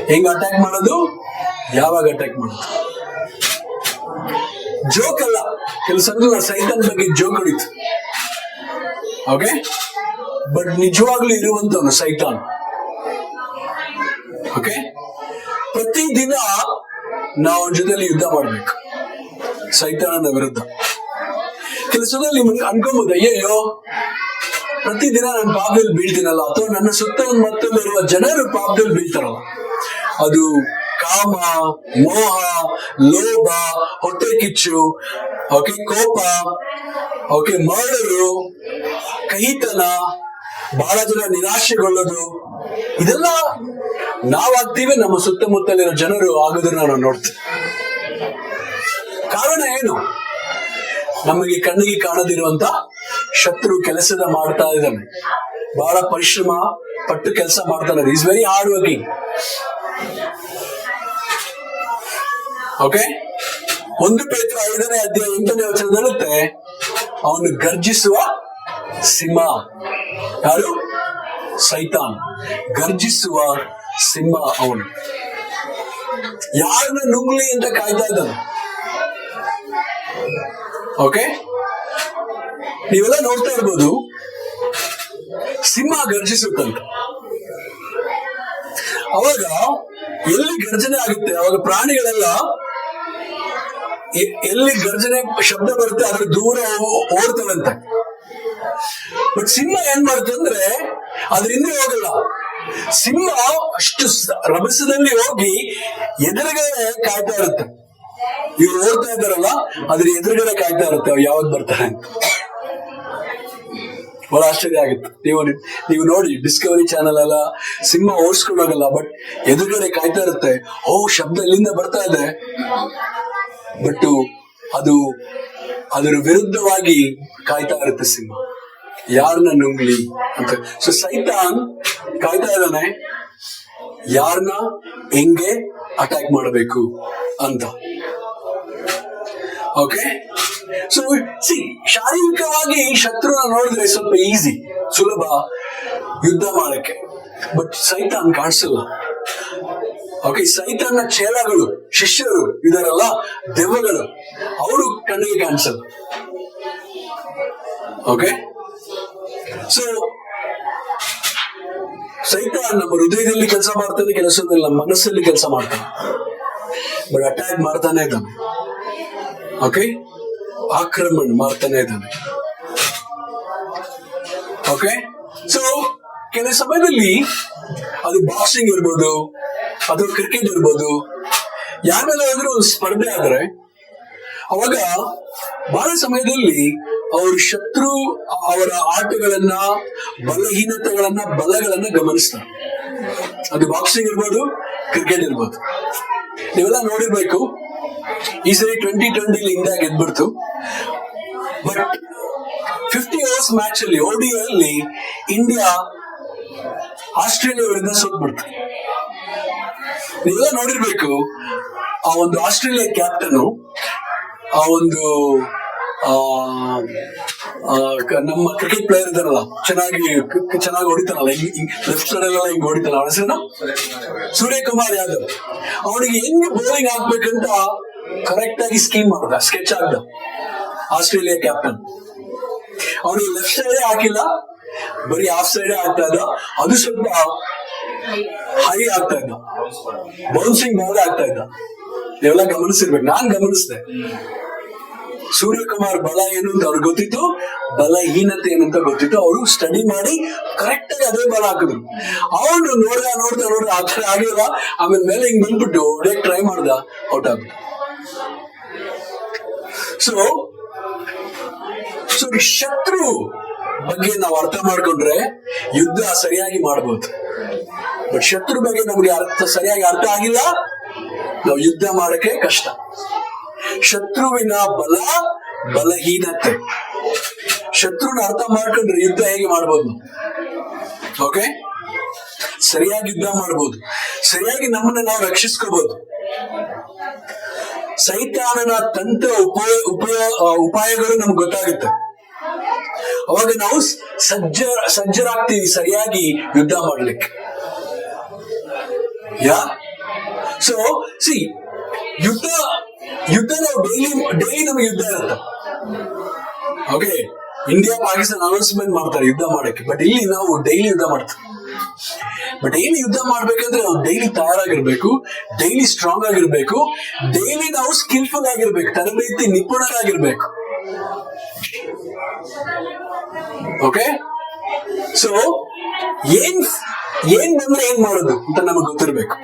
ಹೆಂಗ್ ಅಟ್ಯಾಕ್ ಮಾಡೋದು, ಯಾವಾಗ ಅಟ್ಯಾಕ್ ಮಾಡೋದು. ಜೋಕ್ ಅಲ್ಲ, ಕೆಲವು ಸಲ ಸೈತಾನ್ ಬಗ್ಗೆ ಜೋಕ್ ಹೊಡಿತು. ಓಕೆ, ಬಟ್ ನಿಜವಾಗ್ಲೂ ಇರುವಂತವನು ಸೈತಾನ್. ಓಕೆ, ಪ್ರತಿದಿನ ನಾವು ಅವನ ಜೊತೆಲಿ ಯುದ್ಧ ಮಾಡ್ಬೇಕು ಸೈತಾನನ ವಿರುದ್ಧ. ಕೆಲಸದಲ್ಲಿ ಅನ್ಕೊಬಹುದು, ಅಯ್ಯಯ್ಯೋ ಪ್ರತಿದಿನ ನಾನು ಪಾಪದಲ್ಲಿ ಬೀಳ್ತೀನಲ್ಲ, ಅಥವಾ ನನ್ನ ಸುತ್ತಮುತ್ತಲಿರುವ ಜನರು ಪಾಪದಲ್ಲಿ ಬೀಳ್ತಾರಲ್ಲ. ಅದು ಕಾಮ, ಮೋಹ, ಲೋಭ, ಹೊಟ್ಟೆ ಕಿಚ್ಚು, ಓಕೆ, ಕೋಪ, ಓಕೆ, ಮರ್ಡರು, ಕಹಿತನ, ಬಹಳ ಜನ ನಿರಾಶೆಗೊಳ್ಳೋದು, ಇದೆಲ್ಲ ನಾವಾಗ್ತೀವಿ, ನಮ್ಮ ಸುತ್ತಮುತ್ತಲಿರೋ ಜನರು ಆಗೋದನ್ನ ನಾವು ನೋಡ್ತೀವಿ. ಕಾರಣ ಏನು? ನಮಗೆ ಕಣ್ಣಿಗೆ ಕಾಣದಿರುವಂತ ಶತ್ರು ಕೆಲಸದ ಮಾಡ್ತಾ ಇದ್ದಾನೆ. ಬಹಳ ಪರಿಶ್ರಮ ಪಟ್ಟು ಕೆಲಸ ಮಾಡ್ತಾನೆ. Is very hard working. Okay, 1 ಪೇತ್ರ 5ನೇ ಅಧ್ಯಾಯ 8ನೇ ವಚನ ಹೇಳುತ್ತೆ, ಅವನು ಗರ್ಜಿಸುವ ಸಿಂಹ. ಯಾರು? ಸೈತಾನ್. ಗರ್ಜಿಸುವ ಸಿಂಹ ಅವನು. ಯಾರನ್ನ ನುಂಗ್ಲಿ ಅಂತ ಕಾಯ್ತಾ ಇದ್ದಾನೆ. ಓಕೆ, ನೀವೆಲ್ಲ ನೋಡ್ತಾ ಇರ್ಬೋದು, ಸಿಂಹ ಗರ್ಜಿಸುತ್ತಂತ. ಅವಾಗ ಎಲ್ಲಿ ಗರ್ಜನೆ ಆಗುತ್ತೆ, ಅವಾಗ ಪ್ರಾಣಿಗಳೆಲ್ಲ ಎಲ್ಲಿ ಗರ್ಜನೆ ಶಬ್ದ ಬರುತ್ತೆ ಅದ್ರ ದೂರ ಓಡ್ತವಂತೆ. ಬಟ್ ಸಿಂಹ ಏನ್ ಮಾಡುತ್ತಂದ್ರೆ ಅದ್ರ ಹಿಂದೆ ಹೋಗಲ್ಲ. ಸಿಂಹ ಅಷ್ಟು ರಭಸದಲ್ಲಿ ಹೋಗಿ ಎದುರುಗಡೆ ಕಾಯ್ತಾ ಇರುತ್ತೆ. ಇವ್ರು ಓಡ್ತಾ ಇದ್ದಾರಲ್ಲ, ಅದ್ರ ಎದುರುಗಡೆ ಕಾಯ್ತಾ ಇರುತ್ತೆ ಅವ್ ಯಾವತ್ ಬರ್ತಾರೆ ಅಂತ. ಬಹಳ ಆಶ್ಚರ್ಯ ಆಗುತ್ತೆ. ನೀವು ನೋಡಿ ಡಿಸ್ಕವರಿ ಚಾನಲ್ ಎಲ್ಲ ಸಿಂಹ ಓಡಿಸ್ಕೊಂಡು ಹೋಗಲ್ಲ, ಬಟ್ ಎದುರುಗಡೆ ಕಾಯ್ತಾ ಇರುತ್ತೆ. ಓ, ಶಬ್ದ ಇಲ್ಲಿಂದ ಬರ್ತಾ ಇದೆ, ಬಟ್ ಅದು ಅದರ ವಿರುದ್ಧವಾಗಿ ಕಾಯ್ತಾ ಇರುತ್ತೆ ಸಿಂಹ, ಯಾರನ್ನ ನುಂಗ್ಲಿ ಅಂತ. ಸೊ ಸೈತಾನ್ ಕಾಯ್ತಾ ಇದ್ದಾನೆ ಯಾರನ್ನ ಹೆಂಗೆ ಅಟ್ಯಾಕ್ ಮಾಡಬೇಕು ಅಂತ. ಓಕೆ, ಸೊ ಶಾರೀರಿಕವಾಗಿ ಶತ್ರುನ ನೋಡಿದ್ರೆ ಸ್ವಲ್ಪ ಈಸಿ, ಸುಲಭ ಯುದ್ಧ ಮಾಡಕ್ಕೆ. ಬಟ್ ಸೈತಾನ್ ಕಾಣಿಸಲ್ಲ. ಓಕೆ, ಸೈತಾನ್ನ ಚೇಲಗಳು, ಶಿಷ್ಯರು ಇದಾರಲ್ಲ, ದೆವ್ವಗಳು, ಅವರು ಕಣ್ಣಿಗೆ ಕಾಣಿಸಲ್ಲ. ಓಕೆ, ಸೊ ಸೈತಾನ್ ನಮ್ಮ ಹೃದಯದಲ್ಲಿ ಕೆಲಸ ಮಾಡ್ತಾನೆ, ಕೆಲಸದಲ್ಲಿ ನಮ್ಮ ಮನಸ್ಸಲ್ಲಿ ಕೆಲಸ ಮಾಡ್ತಾನೆ, ಬಟ್ ಅಟ್ಯಾಕ್ ಮಾಡ್ತಾನೆ ಇದ್ದಾನೆ. ಓಕೆ, ಆಕ್ರಮಣ ಮಾಡ್ತಾನೆ ಇದ್ದಾನೆ. ಓಕೆ, ಸೊ ಕೆಲವು ಸಮಯದಲ್ಲಿ ಅದು ಬಾಕ್ಸಿಂಗ್ ಇರ್ಬೋದು ಅಥವಾ ಕ್ರಿಕೆಟ್ ಇರ್ಬೋದು, ಯಾರ ಮೇಲೆ ಆದ್ರೂ ಒಂದು ಸ್ಪರ್ಧೆ ಆದ್ರೆ ಅವಾಗ ಬಹಳ ಸಮಯದಲ್ಲಿ ಅವ್ರ ಶತ್ರು ಅವರ ಆಟಗಳನ್ನ, ಬಲಹೀನತೆಗಳನ್ನ, ಬಲಗಳನ್ನ ಗಮನಿಸ್ತಾರೆ. ಅದು ಬಾಕ್ಸಿಂಗ್ ಇರ್ಬೋದು, ಕ್ರಿಕೆಟ್ ಇರ್ಬೋದು. ನೀವೆಲ್ಲ ನೋಡಿರ್ಬೇಕು, ಈ ಸರಿ 2020 ಇಂಡಿಯಾ ಗೆದ್ಬಿಡ್ತು. ಬಟ್ 50 overs ಮ್ಯಾಚ್ ಅಲ್ಲಿ, ODI ಅಲ್ಲಿ ಇಂಡಿಯಾ ಆಸ್ಟ್ರೇಲಿಯಾ ವಿರುದ್ಧ ಸೋತ್ಬಿಡ್ತು. ನೀವೆಲ್ಲ ನೋಡಿರ್ಬೇಕು, ಆ ಒಂದು ಆಸ್ಟ್ರೇಲಿಯಾ ಕ್ಯಾಪ್ಟನ್, ಆ ಒಂದು ನಮ್ಮ ಕ್ರಿಕೆಟ್ ಪ್ಲೇಯರ್ ಇದಾರಲ್ಲ, ಚೆನ್ನಾಗಿ ಹೊಡಿತಾನಲ್ಲ, ಲೆಫ್ಟ್ ಸೈಡ್ ಎಲ್ಲ ಹಿಂಗ್ ಹೊಡಿತಾನ, ಅವನ ಹೆಸರೇನು? ಸೂರ್ಯಕುಮಾರ್ ಯಾದವ್. ಅವನಿಗೆ ಹೆಂಗ್ ಬೌಲಿಂಗ್ ಹಾಕ್ಬೇಕಂತ ಕರೆಕ್ಟ್ ಆಗಿ ಸ್ಕೀಮ್ ಮಾಡ್ದ, ಸ್ಕೆಚ್ ಆಗ್ದ ಆಸ್ಟ್ರೇಲಿಯಾ ಕ್ಯಾಪ್ಟನ್. ಅವನಿಗೆ ಲೆಫ್ಟ್ ಸೈಡೇ ಹಾಕಿಲ್ಲ, ಬರೀ ಹಾಫ್ ಸೈಡೇ ಆಗ್ತಾ ಇದ್ದ. ಅದು ಸ್ವಲ್ಪ ಹೈ ಆಗ್ತಾ ಇದ್ದ, ಬೌನ್ಸಿಂಗ್ ಬಾಲ್ ಆಗ್ತಾ ಇದ್ದ. ನೀವೆಲ್ಲ ಗಮನಿಸಿರ್ಬೇಕು, ನಾನ್ ಗಮನಿಸಿದೆ. ಸೂರ್ಯಕುಮಾರ್ ಬಲ ಏನು ಅಂತ ಅವ್ರಿಗೆ ಗೊತ್ತಿತ್ತು, ಬಲಹೀನತೆ ಏನಂತ ಗೊತ್ತಿತ್ತು. ಅವರು ಸ್ಟಡಿ ಮಾಡಿ ಕರೆಕ್ಟ್ ಆಗಿ ಅದೇ ಬಲ ಹಾಕಿದ್ರು. ಅವನು ನೋಡ್ದ ಆ ಥರ ಆಗಿಲ್ಲ. ಆಮೇಲೆ ಮೇಲೆ ಹಿಂಗ್ ಬಂದ್ಬಿಟ್ಟು ಹೊಡೆಯಕ್ ಟ್ರೈ ಮಾಡ್ದ, ಔಟ್ ಆಗ್ಬಿಟ್ಟು. ಸೊ ಶತ್ರು ಬಗ್ಗೆ ನಾವು ಅರ್ಥ ಮಾಡ್ಕೊಂಡ್ರೆ ಯುದ್ಧ ಸರಿಯಾಗಿ ಮಾಡ್ಬೋದು. ಬಟ್ ಶತ್ರು ಬಗ್ಗೆ ನಮ್ಗೆ ಸರಿಯಾಗಿ ಅರ್ಥ ಆಗಿಲ್ಲ, ನಾವು ಯುದ್ಧ ಮಾಡಕ್ಕೆ ಕಷ್ಟ. ಶತ್ರುವಿನ ಬಲ, ಬಲಹೀನತೆ, ಶತ್ರುನ ಅರ್ಥ ಮಾಡ್ಕೊಂಡ್ರೆ ಯುದ್ಧ ಹೇಗೆ ಮಾಡ್ಬೋದು. ಓಕೆ, ಸರಿಯಾಗಿ ಯುದ್ಧ ಮಾಡ್ಬೋದು, ಸರಿಯಾಗಿ ನಮ್ಮನ್ನ ನಾವು ರಕ್ಷಿಸ್ಕೋಬಹುದು. ಸೈತಾನನ ತಂತ್ರ ಉಪಾಯಗಳು ನಮ್ಗೆ ಗೊತ್ತಾಗುತ್ತೆ. ಅವಾಗ ನಾವು ಸಜ್ಜರಾಗ್ತೀವಿ ಸರಿಯಾಗಿ ಯುದ್ಧ ಮಾಡ್ಲಿಕ್ಕೆ. ಯಾ ಸೊ ಸಿ ಯುದ್ಧ ನಾವು ಡೈಲಿ ನಮಗೆ ಯುದ್ಧ ಇರುತ್ತೆ. ಓಕೆ, ಇಂಡಿಯಾ ಪಾಕಿಸ್ತಾನ ಅನೌನ್ಸ್ಮೆಂಟ್ ಮಾಡ್ತಾರೆ ಯುದ್ಧ ಮಾಡಕ್ಕೆ, ಬಟ್ ಇಲ್ಲಿ ನಾವು ಡೈಲಿ ಯುದ್ಧ ಮಾಡ್ತೀವಿ. ಬಟ್ ಡೈಲಿ ಯುದ್ಧ ಮಾಡ್ಬೇಕಂದ್ರೆ ನಾವು ಡೈಲಿ ತಯಾರಾಗಿರ್ಬೇಕು, ಡೈಲಿ ಸ್ಟ್ರಾಂಗ್ ಆಗಿರ್ಬೇಕು, ಡೈಲಿ ನಾವು ಸ್ಕಿಲ್ಫುಲ್ ಆಗಿರ್ಬೇಕು, ತರಬೇತಿ ನಿಪುಣರಾಗಿರ್ಬೇಕು. ಓಕೆ, ಸೊ ಏನ್ ಬಂದ್ರೆ ಏನ್ ಮಾಡೋದು ಅಂತ ನಮಗೆ ಗೊತ್ತಿರ್ಬೇಕು.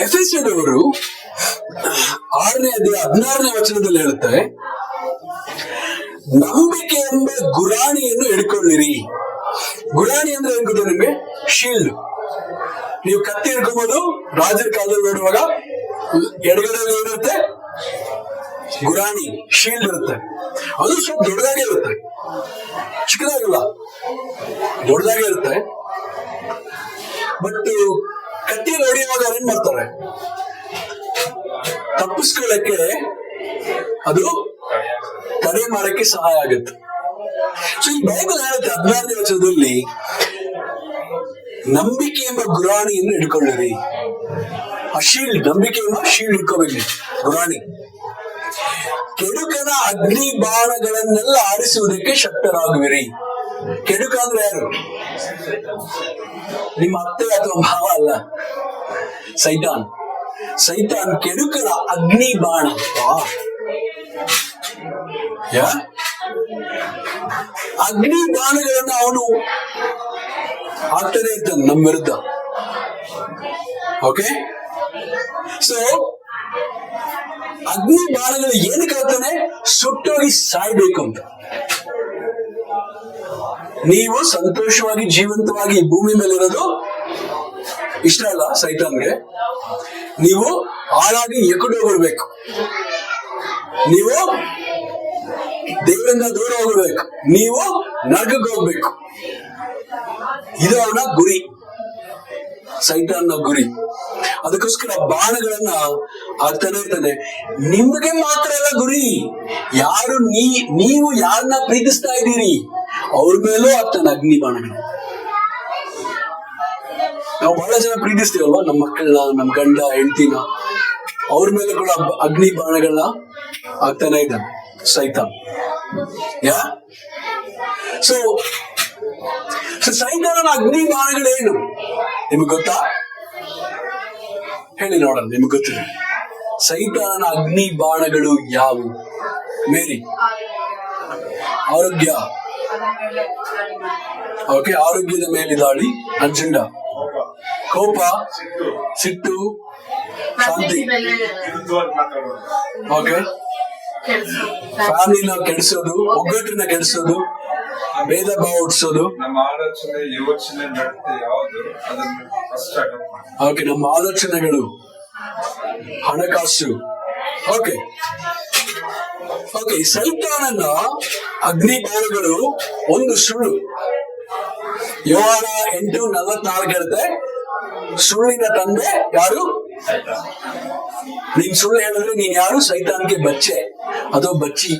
ಎಫೆಸದವರು 6ನೇ ಅಧ್ಯಾಯ 16ನೇ ವಚನದಲ್ಲಿ ಹೇಳುತ್ತೆ, ನಂಬಿಕೆ ಎಂಬ ಗುರಾಣಿಯನ್ನು ಹಿಡ್ಕೊಳ್ಳಿರಿ. ಗುರಾಣಿ ಅಂದ್ರೆ ಏನ್ ಗೊತ್ತಾ ನಿಮ್ಗೆ? ಶೀಲ್ಡ್. ನೀವು ಕತ್ತಿ ಹಿಡ್ಕೊಬೋದು. ರಾಜರ ಕಾಲದಲ್ಲಿ ನೋಡುವಾಗ ಎಡಗಡೆಯಲ್ಲಿ ಏನಿರುತ್ತೆ? ಗುರಾಣಿ, ಶೀಲ್ಡ್ ಇರುತ್ತೆ. ಅದು ಸ್ವಲ್ಪ ದೊಡ್ಡದಾಗೆ ಇರುತ್ತೆ, ಚಿಕ್ಕದಾಗಲ್ಲ, ದೊಡ್ಡದಾಗೆ ಇರುತ್ತೆ. ಬಟ್ ಕತ್ತಿಯಲ್ಲಿ ಹೊಡೆಯುವಾಗ ಏನ್ ಮಾಡ್ತಾರೆ? ತಪ್ಪಿಸ್ಕೊಳ್ಳಕ್ಕೆ ಅದು ತಡೆ ಮಾಡಕ್ಕೆ ಸಹಾಯ ಆಗುತ್ತೆ. ಸೊ ಈ ಬೈಬಲ್ ಹೇಳುತ್ತೆ 16ನೇ ವಚನದಲ್ಲಿ, ನಂಬಿಕೆ ಎಂಬ ಗುರಾಣಿಯನ್ನು ಹಿಡ್ಕೊಳ್ಳಿರಿ. ಆ ಶೀಲ್ಡ್, ನಂಬಿಕೆ ಎಂಬ ಶೀಲ್ಡ್ ಹಿಡ್ಕೋಬೇಕು, ಗುರಾಣಿ. ಕೆಡುಕನ ಅಗ್ನಿ ಬಾಣಗಳನ್ನೆಲ್ಲ ಆರಿಸುವುದಕ್ಕೆ ಶಕ್ತರಾಗುವಿರಿ. ಕೆಡುಕ ಅಂದ್ರೆ ಯಾರು? ನಿಮ್ಮ ಅತ್ತೆ ಅಥವಾ ಭಾವ ಅಲ್ಲ, ಸೈತಾನ್. ಸೈತಾನ್ ಕೆಡುಕನ ಅಗ್ನಿ ಬಾಣ. ಅಗ್ನಿ ಬಾಣಗಳನ್ನ ಅವನು ಹಾಕ್ತಾನೆ ಇರ್ತಾನೆ ನಮ್ಮ ವಿರುದ್ಧ. ಓಕೆ, ಸೊ ಅಗ್ನಿ ಬಾಣಗಳು ಏನಕ್ಕೆ ಆಗ್ತಾನೆ? ಸುಟ್ಟೋಗಿ ಸಾಯ್ಬೇಕು ಅಂತ. ನೀವು ಸಂತೋಷವಾಗಿ ಜೀವಂತವಾಗಿ ಭೂಮಿ ಮೇಲೆ ಇರೋದು ಇಷ್ಟ ಅಲ್ಲ ಸೈತಾನ್ಗೆ. ನೀವು ಹಾಳಾಗಿ ಎಕ್ಕಡು ಹೋಗ್ಬಿಡ್ಬೇಕು, ನೀವು ದೇವರಿಂದ ದೂರ ಹೋಗ್ಬೇಕು, ನೀವು ನರಕಕ್ಕೆ ಹೋಗ್ಬೇಕು. ಇದು ಅವನ ಗುರಿ, ಸೈತಾನ್ನ ಗುರಿ. ಅದಕ್ಕೋಸ್ಕರ ಬಾಣಗಳನ್ನ ಆಗ್ತಾನೆ ಇರ್ತಾನೆ. ನಿಮಗೆ ಮಾತ್ರ ಅಲ್ಲ ಗುರಿ, ಯಾರು ನೀವು ಯಾರನ್ನ ಪ್ರೀತಿಸ್ತಾ ಇದ್ದೀರಿ ಅವ್ರ ಮೇಲೂ ಆಗ್ತಾನೆ ಅಗ್ನಿ ಬಾಣಗಳು. ನಾವು ಬಹಳ ಜನ ಪ್ರೀತಿಸ್ತೀವಲ್ವಾ, ನಮ್ಮ ಮಕ್ಕಳನ್ನ, ನಮ್ಮ ಗಂಡ ಹೆಂಡತಿನ, ಅವ್ರ ಮೇಲೆ ಕೂಡ ಅಗ್ನಿ ಬಾಣಗಳನ್ನ ಆಗ್ತಾನೆ ಇದ್ದಾನೆ ಸೈತಾನ್. ಸೊ ಸೈತಾನನ ಅಗ್ನಿ ಬಾಣಗಳೇನು ನಿಮ್ಗೆ ಗೊತ್ತಾ? ಹೇಳಿ ನೋಡೋಣ, ನಿಮ್ಗೆ ಗೊತ್ತಿದೆ. ಸೈತಾನನ ಅಗ್ನಿ ಬಾಣಗಳು ಯಾವುವು? ಮೇರಿ, ಆರೋಗ್ಯ. ಓಕೆ, ಆರೋಗ್ಯದ ಮೇಲೆ ದಾಳಿ. ಅಜೆಂಡಾ, ಕೋಪ, ಸಿಟ್ಟು, ಶಾಂತಿ. ಓಕೆ, ಫ್ಯಾಮಿಲಿನ ಕೆಡಿಸೋದು, ಒಗ್ಗಟ್ಟನ್ನ ಕೆಡಿಸೋದು, ಭೇದ ಭಾವ ಹುಟ್ಟಿಸೋದು. ಓಕೆ, ನಮ್ಮ ಆಲೋಚನೆಗಳು, ಹಣಕಾಸು. ಓಕೆ ಓಕೆ ಸೈತಾನನ ಅಗ್ನಿ ಬಾಣಗಳು ಒಂದು ಸುಳ್ಳು. ಯೋಹಾನ 8:44 ಹೇಳುತ್ತೆ, ಸುಳ್ಳಿನ ತಂದೆ ಯಾರು? ನೀನ್ ಸುಳ್ಳು ಹೇಳಿದ್ರೆ ನೀನ್ ಯಾರು? ಸೈತಾನ್ಗೆ ಬಚ್ಚೆ ಅಥವಾ ಬಚ್ಚಿ.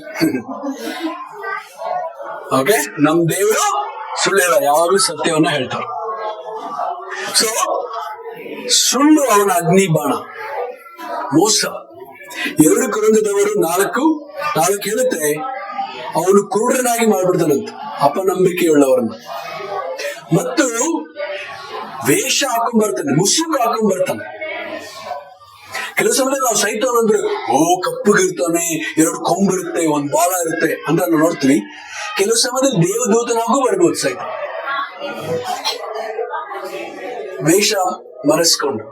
ಓಕೆ, ನಮ್ ದೇವರು ಸುಳ್ಳು ಹೇಳ, ಯಾವಾಗಲೂ ಸತ್ಯವನ್ನ ಹೇಳ್ತಾರೆ. ಸೊ ಸುಳ್ಳು ಅವನ ಅಗ್ನಿ ಬಾಣ, ಮೋಸ. 2 ಕೊರಿಂಥದವರು 4:4 ಹೇಳುತ್ತೆ, ಅವನು ಕುರುಡನಾಗಿ ಮಾಡ್ಬಿಡ್ತಾನಂತ ಅಪನಂಬಿಕೆಯುಳ್ಳವರನ್ನ. ಮತ್ತು ವೇಷ ಹಾಕೊಂಡ್ಬರ್ತಾನೆ, ಮುಸುಕು ಹಾಕೊಂಡ್ಬರ್ತಾನೆ. ಕೆಲವು ಸಮಯದಲ್ಲಿ ನಾವು ಸೈತಾನ್ ಅಂದ್ರೆ ಕಪ್ಪಗಿರ್ತಾನೆ, 2 ಕೊಂಬಿರುತ್ತೆ, 1 ಬಾಲ ಇರುತ್ತೆ ಅಂತ ನಾವು ನೋಡ್ತೀವಿ. ಕೆಲವು ಸಮಯದಲ್ಲಿ ದೇವದೂತನಾಗೂ ಬರ್ಬೋದು ಸೈತಾನ್, ವೇಷ ಮರೆಸ್ಕೊಂಡು.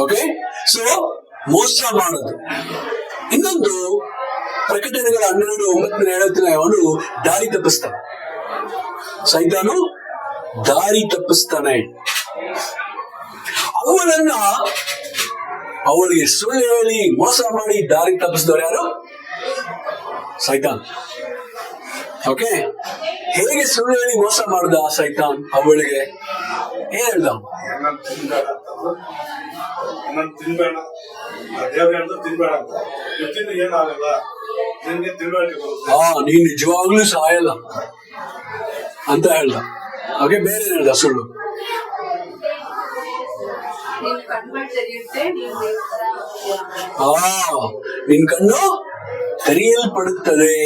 ಓಕೆ, ಸೊ ಮೋಸ ಮಾಡೋದು. ಇನ್ನೊಂದು ಪ್ರಕಟಣೆಗಳ 12:9 ಹೇಳುತ್ತಾನೆ, ಅವನು ದಾರಿ ತಪ್ಪಿಸ್ತಾನೆ. ಸೈತಾನು ದಾರಿ ತಪ್ಪಿಸ್ತಾನೆ. ಅವಳಿಗೆ ಸುಳ್ಳು ಹೇಳಿ ಮೋಸ ಮಾಡಿ ದಾರಿ ತಪ್ಪಿಸಿದವರು ಯಾರು? ಸೈತಾನ್. ಓಕೆ, ಹೇಗೆ ಸುಳ್ಳು ಹೇಳಿ ಮೋಸ ಮಾಡ್ದ ಸೈತಾನ್? ಅವಳಿಗೆ ಏನ್ ಹೇಳ್ದ?
ತಿನ್ಬೇಡ, ದೇವ್ರ ಹೇಳ್ದು ತಿನ್ಬೇಡ ಅಂತ. ತಿಂದು ಏನಾಗಲ್ಲ,
ನೀನ್ ನಿಜವಾಗ್ಲೂ ಸಾಯಲ್ಲ ಅಂತ ಹೇಳ್ದ. ಓಕೆ, ಬೇರೆ ಹೇಳ್ದ ಸುಳ್ಳು. ನಿನ್ ಕಣ್ಣು ತೆರೆಯಲ್ಪಡುತ್ತದೆ,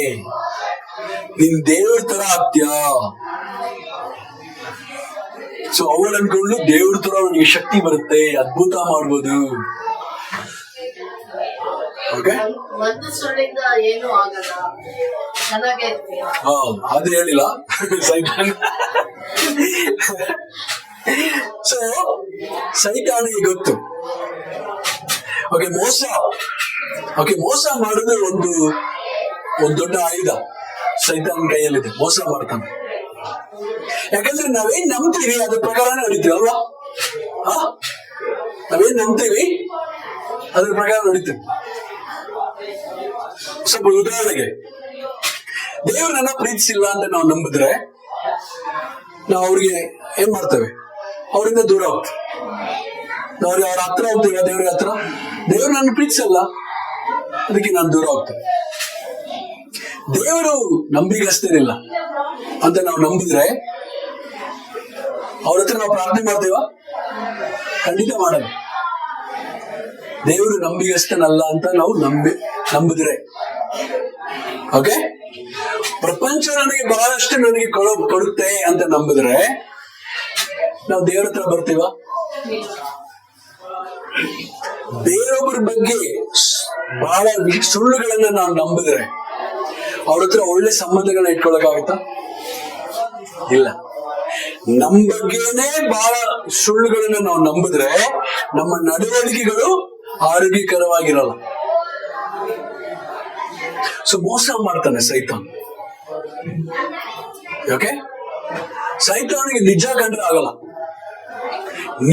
ನಿನ್ ದೇವ್ರ ತರ ಆಗ್ತೀಯ. ಸೊ ಅವಳು ಅನ್ಕೊಂಡು ದೇವ್ರ ತರ ಅವನಿಗೆ ಶಕ್ತಿ ಬರುತ್ತೆ, ಅದ್ಭುತ ಮಾಡ್ಬೋದು. ಓಕೆ, ಅದು ಹೇಳಿಲ್ಲ ಸೈತಾನ್. ಸೊ ಸೈತಾನಿಗೆ ಗೊತ್ತು. ಓಕೆ, ಮೋಸ ಮಾಡೋದು ಒಂದು ದೊಡ್ಡ ಆಯುಧ ಸೈತಾನ್ ಕೈಯಲ್ಲಿದೆ. ಮೋಸ ಮಾಡ್ತಾನೆ. ಯಾಕಂದ್ರೆ ನಾವೇನ್ ನಂಬ್ತೀವಿ ಅದ್ರ ಪ್ರಕಾರ ನಡೀತೀವಿ ಅಲ್ವಾ? ನಾವೇನ್ ನಂಬ್ತೀವಿ ಅದ್ರ ಪ್ರಕಾರ ನಡೀತೀವಿ. ಸ್ವಲ್ಪ ಉದಾಹರಣೆಗೆ, ದೇವ್ರು ನನ್ನ ಪ್ರೀತಿಸಿಲ್ಲ ಅಂತ ನಾವು ನಂಬಿದ್ರೆ ನಾವು ಅವ್ರಿಗೆ ಏನ್ ಮಾಡ್ತೇವೆ? ಅವರಿಂದ ದೂರ ಹೋಗ್ತೇವೆ. ಅವ್ರ ಹತ್ರ ಹೋಗ್ತೀವ, ದೇವ್ರಿಗೆ ಹತ್ರ. ದೇವ್ರು ನನ್ನ ಪ್ರೀತಿಸಲ್ಲ, ಅದಕ್ಕೆ ನಾನು ದೂರ ಹೋಗ್ತೇನೆ. ದೇವರು ನಂಬಿಗಸ್ತೇನಿಲ್ಲ ಅಂತ ನಾವು ನಂಬಿದ್ರೆ ಅವ್ರ ಹತ್ರ ನಾವು ಪ್ರಾರ್ಥನೆ ಮಾಡ್ತೇವ? ಖಂಡಿತ ಮಾಡಲ್ಲ. ದೇವರು ನಂಬಿಗಸ್ತನಲ್ಲ ಅಂತ ನಾವು ನಂಬಿದ್ರೆ. ಓಕೆ, ಪ್ರಪಂಚ ನನಗೆ ಕೊಡುತ್ತೆ ಅಂತ ನಂಬಿದ್ರೆ ನಾವು ದೇವ್ರ ಹತ್ರ ಬರ್ತೀವ? ಬೇರೊಬ್ಬರ ಬಗ್ಗೆ ಬಹಳ ಸುಳ್ಳುಗಳನ್ನ ನಾವು ನಂಬಿದ್ರೆ ಅವ್ರ ಹತ್ರ ಒಳ್ಳೆ ಸಂಬಂಧಗಳನ್ನ ಇಟ್ಕೊಳಕಾಗುತ್ತಾ? ಇಲ್ಲ. ನಮ್ಮ ಬಗ್ಗೆನೇ ಬಹಳ ಸುಳ್ಳುಗಳನ್ನ ನಾವು ನಂಬಿದ್ರೆ ನಮ್ಮ ನಡವಳಿಕೆಗಳು ಆರೋಗ್ಯಕರವಾಗಿರಲ್ಲ. ಸೊ ಮೋಸ ಮಾಡ್ತಾನೆ ಸೈತಾನ್. ಓಕೆ, ಸೈತಾನಿಗೆ ನಿಜ ಕಂಡ್ರೆ ಆಗಲ್ಲ.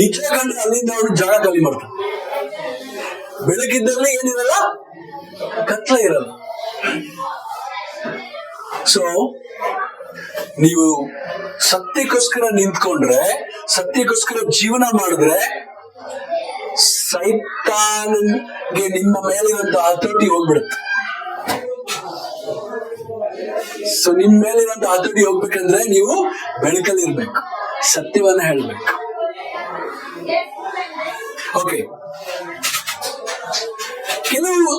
ನಿಜ ಕಂಡ್ರೆ ಅಲ್ಲಿಂದ ಅವನು ಜಾಗ ಖಾಲಿ ಮಾಡ್ತಾನೆ. ಬೆಳಕಿದ್ದಲ್ಲಿ ಏನಿರಲ್ಲ, ಕತ್ಲೆ ಇರಲ್ಲ. ಸೊ ನೀವು ಸತ್ಯಕ್ಕೋಸ್ಕರ ನಿಂತ್ಕೊಂಡ್ರೆ, ಸತ್ಯಕ್ಕೋಸ್ಕರ ಜೀವನ ಮಾಡಿದ್ರೆ ಸೈತಾನಿಗೆ ನಿಮ್ಮ ಮೇಲಿರುವಂತ ಹತೋಟಿ ಹೋಗ್ಬಿಡುತ್ತೆ. ಸೊ ನಿಮ್ ಮೇಲಿರುವಂತ ಹತೋಟಿ ಹೋಗ್ಬೇಕಂದ್ರೆ ನೀವು ಬೆಳಕಲ್ಲಿ ಇರ್ಬೇಕು, ಸತ್ಯವನ್ನ ಹೇಳ್ಬೇಕು. ಓಕೆ, ಕೆಲವು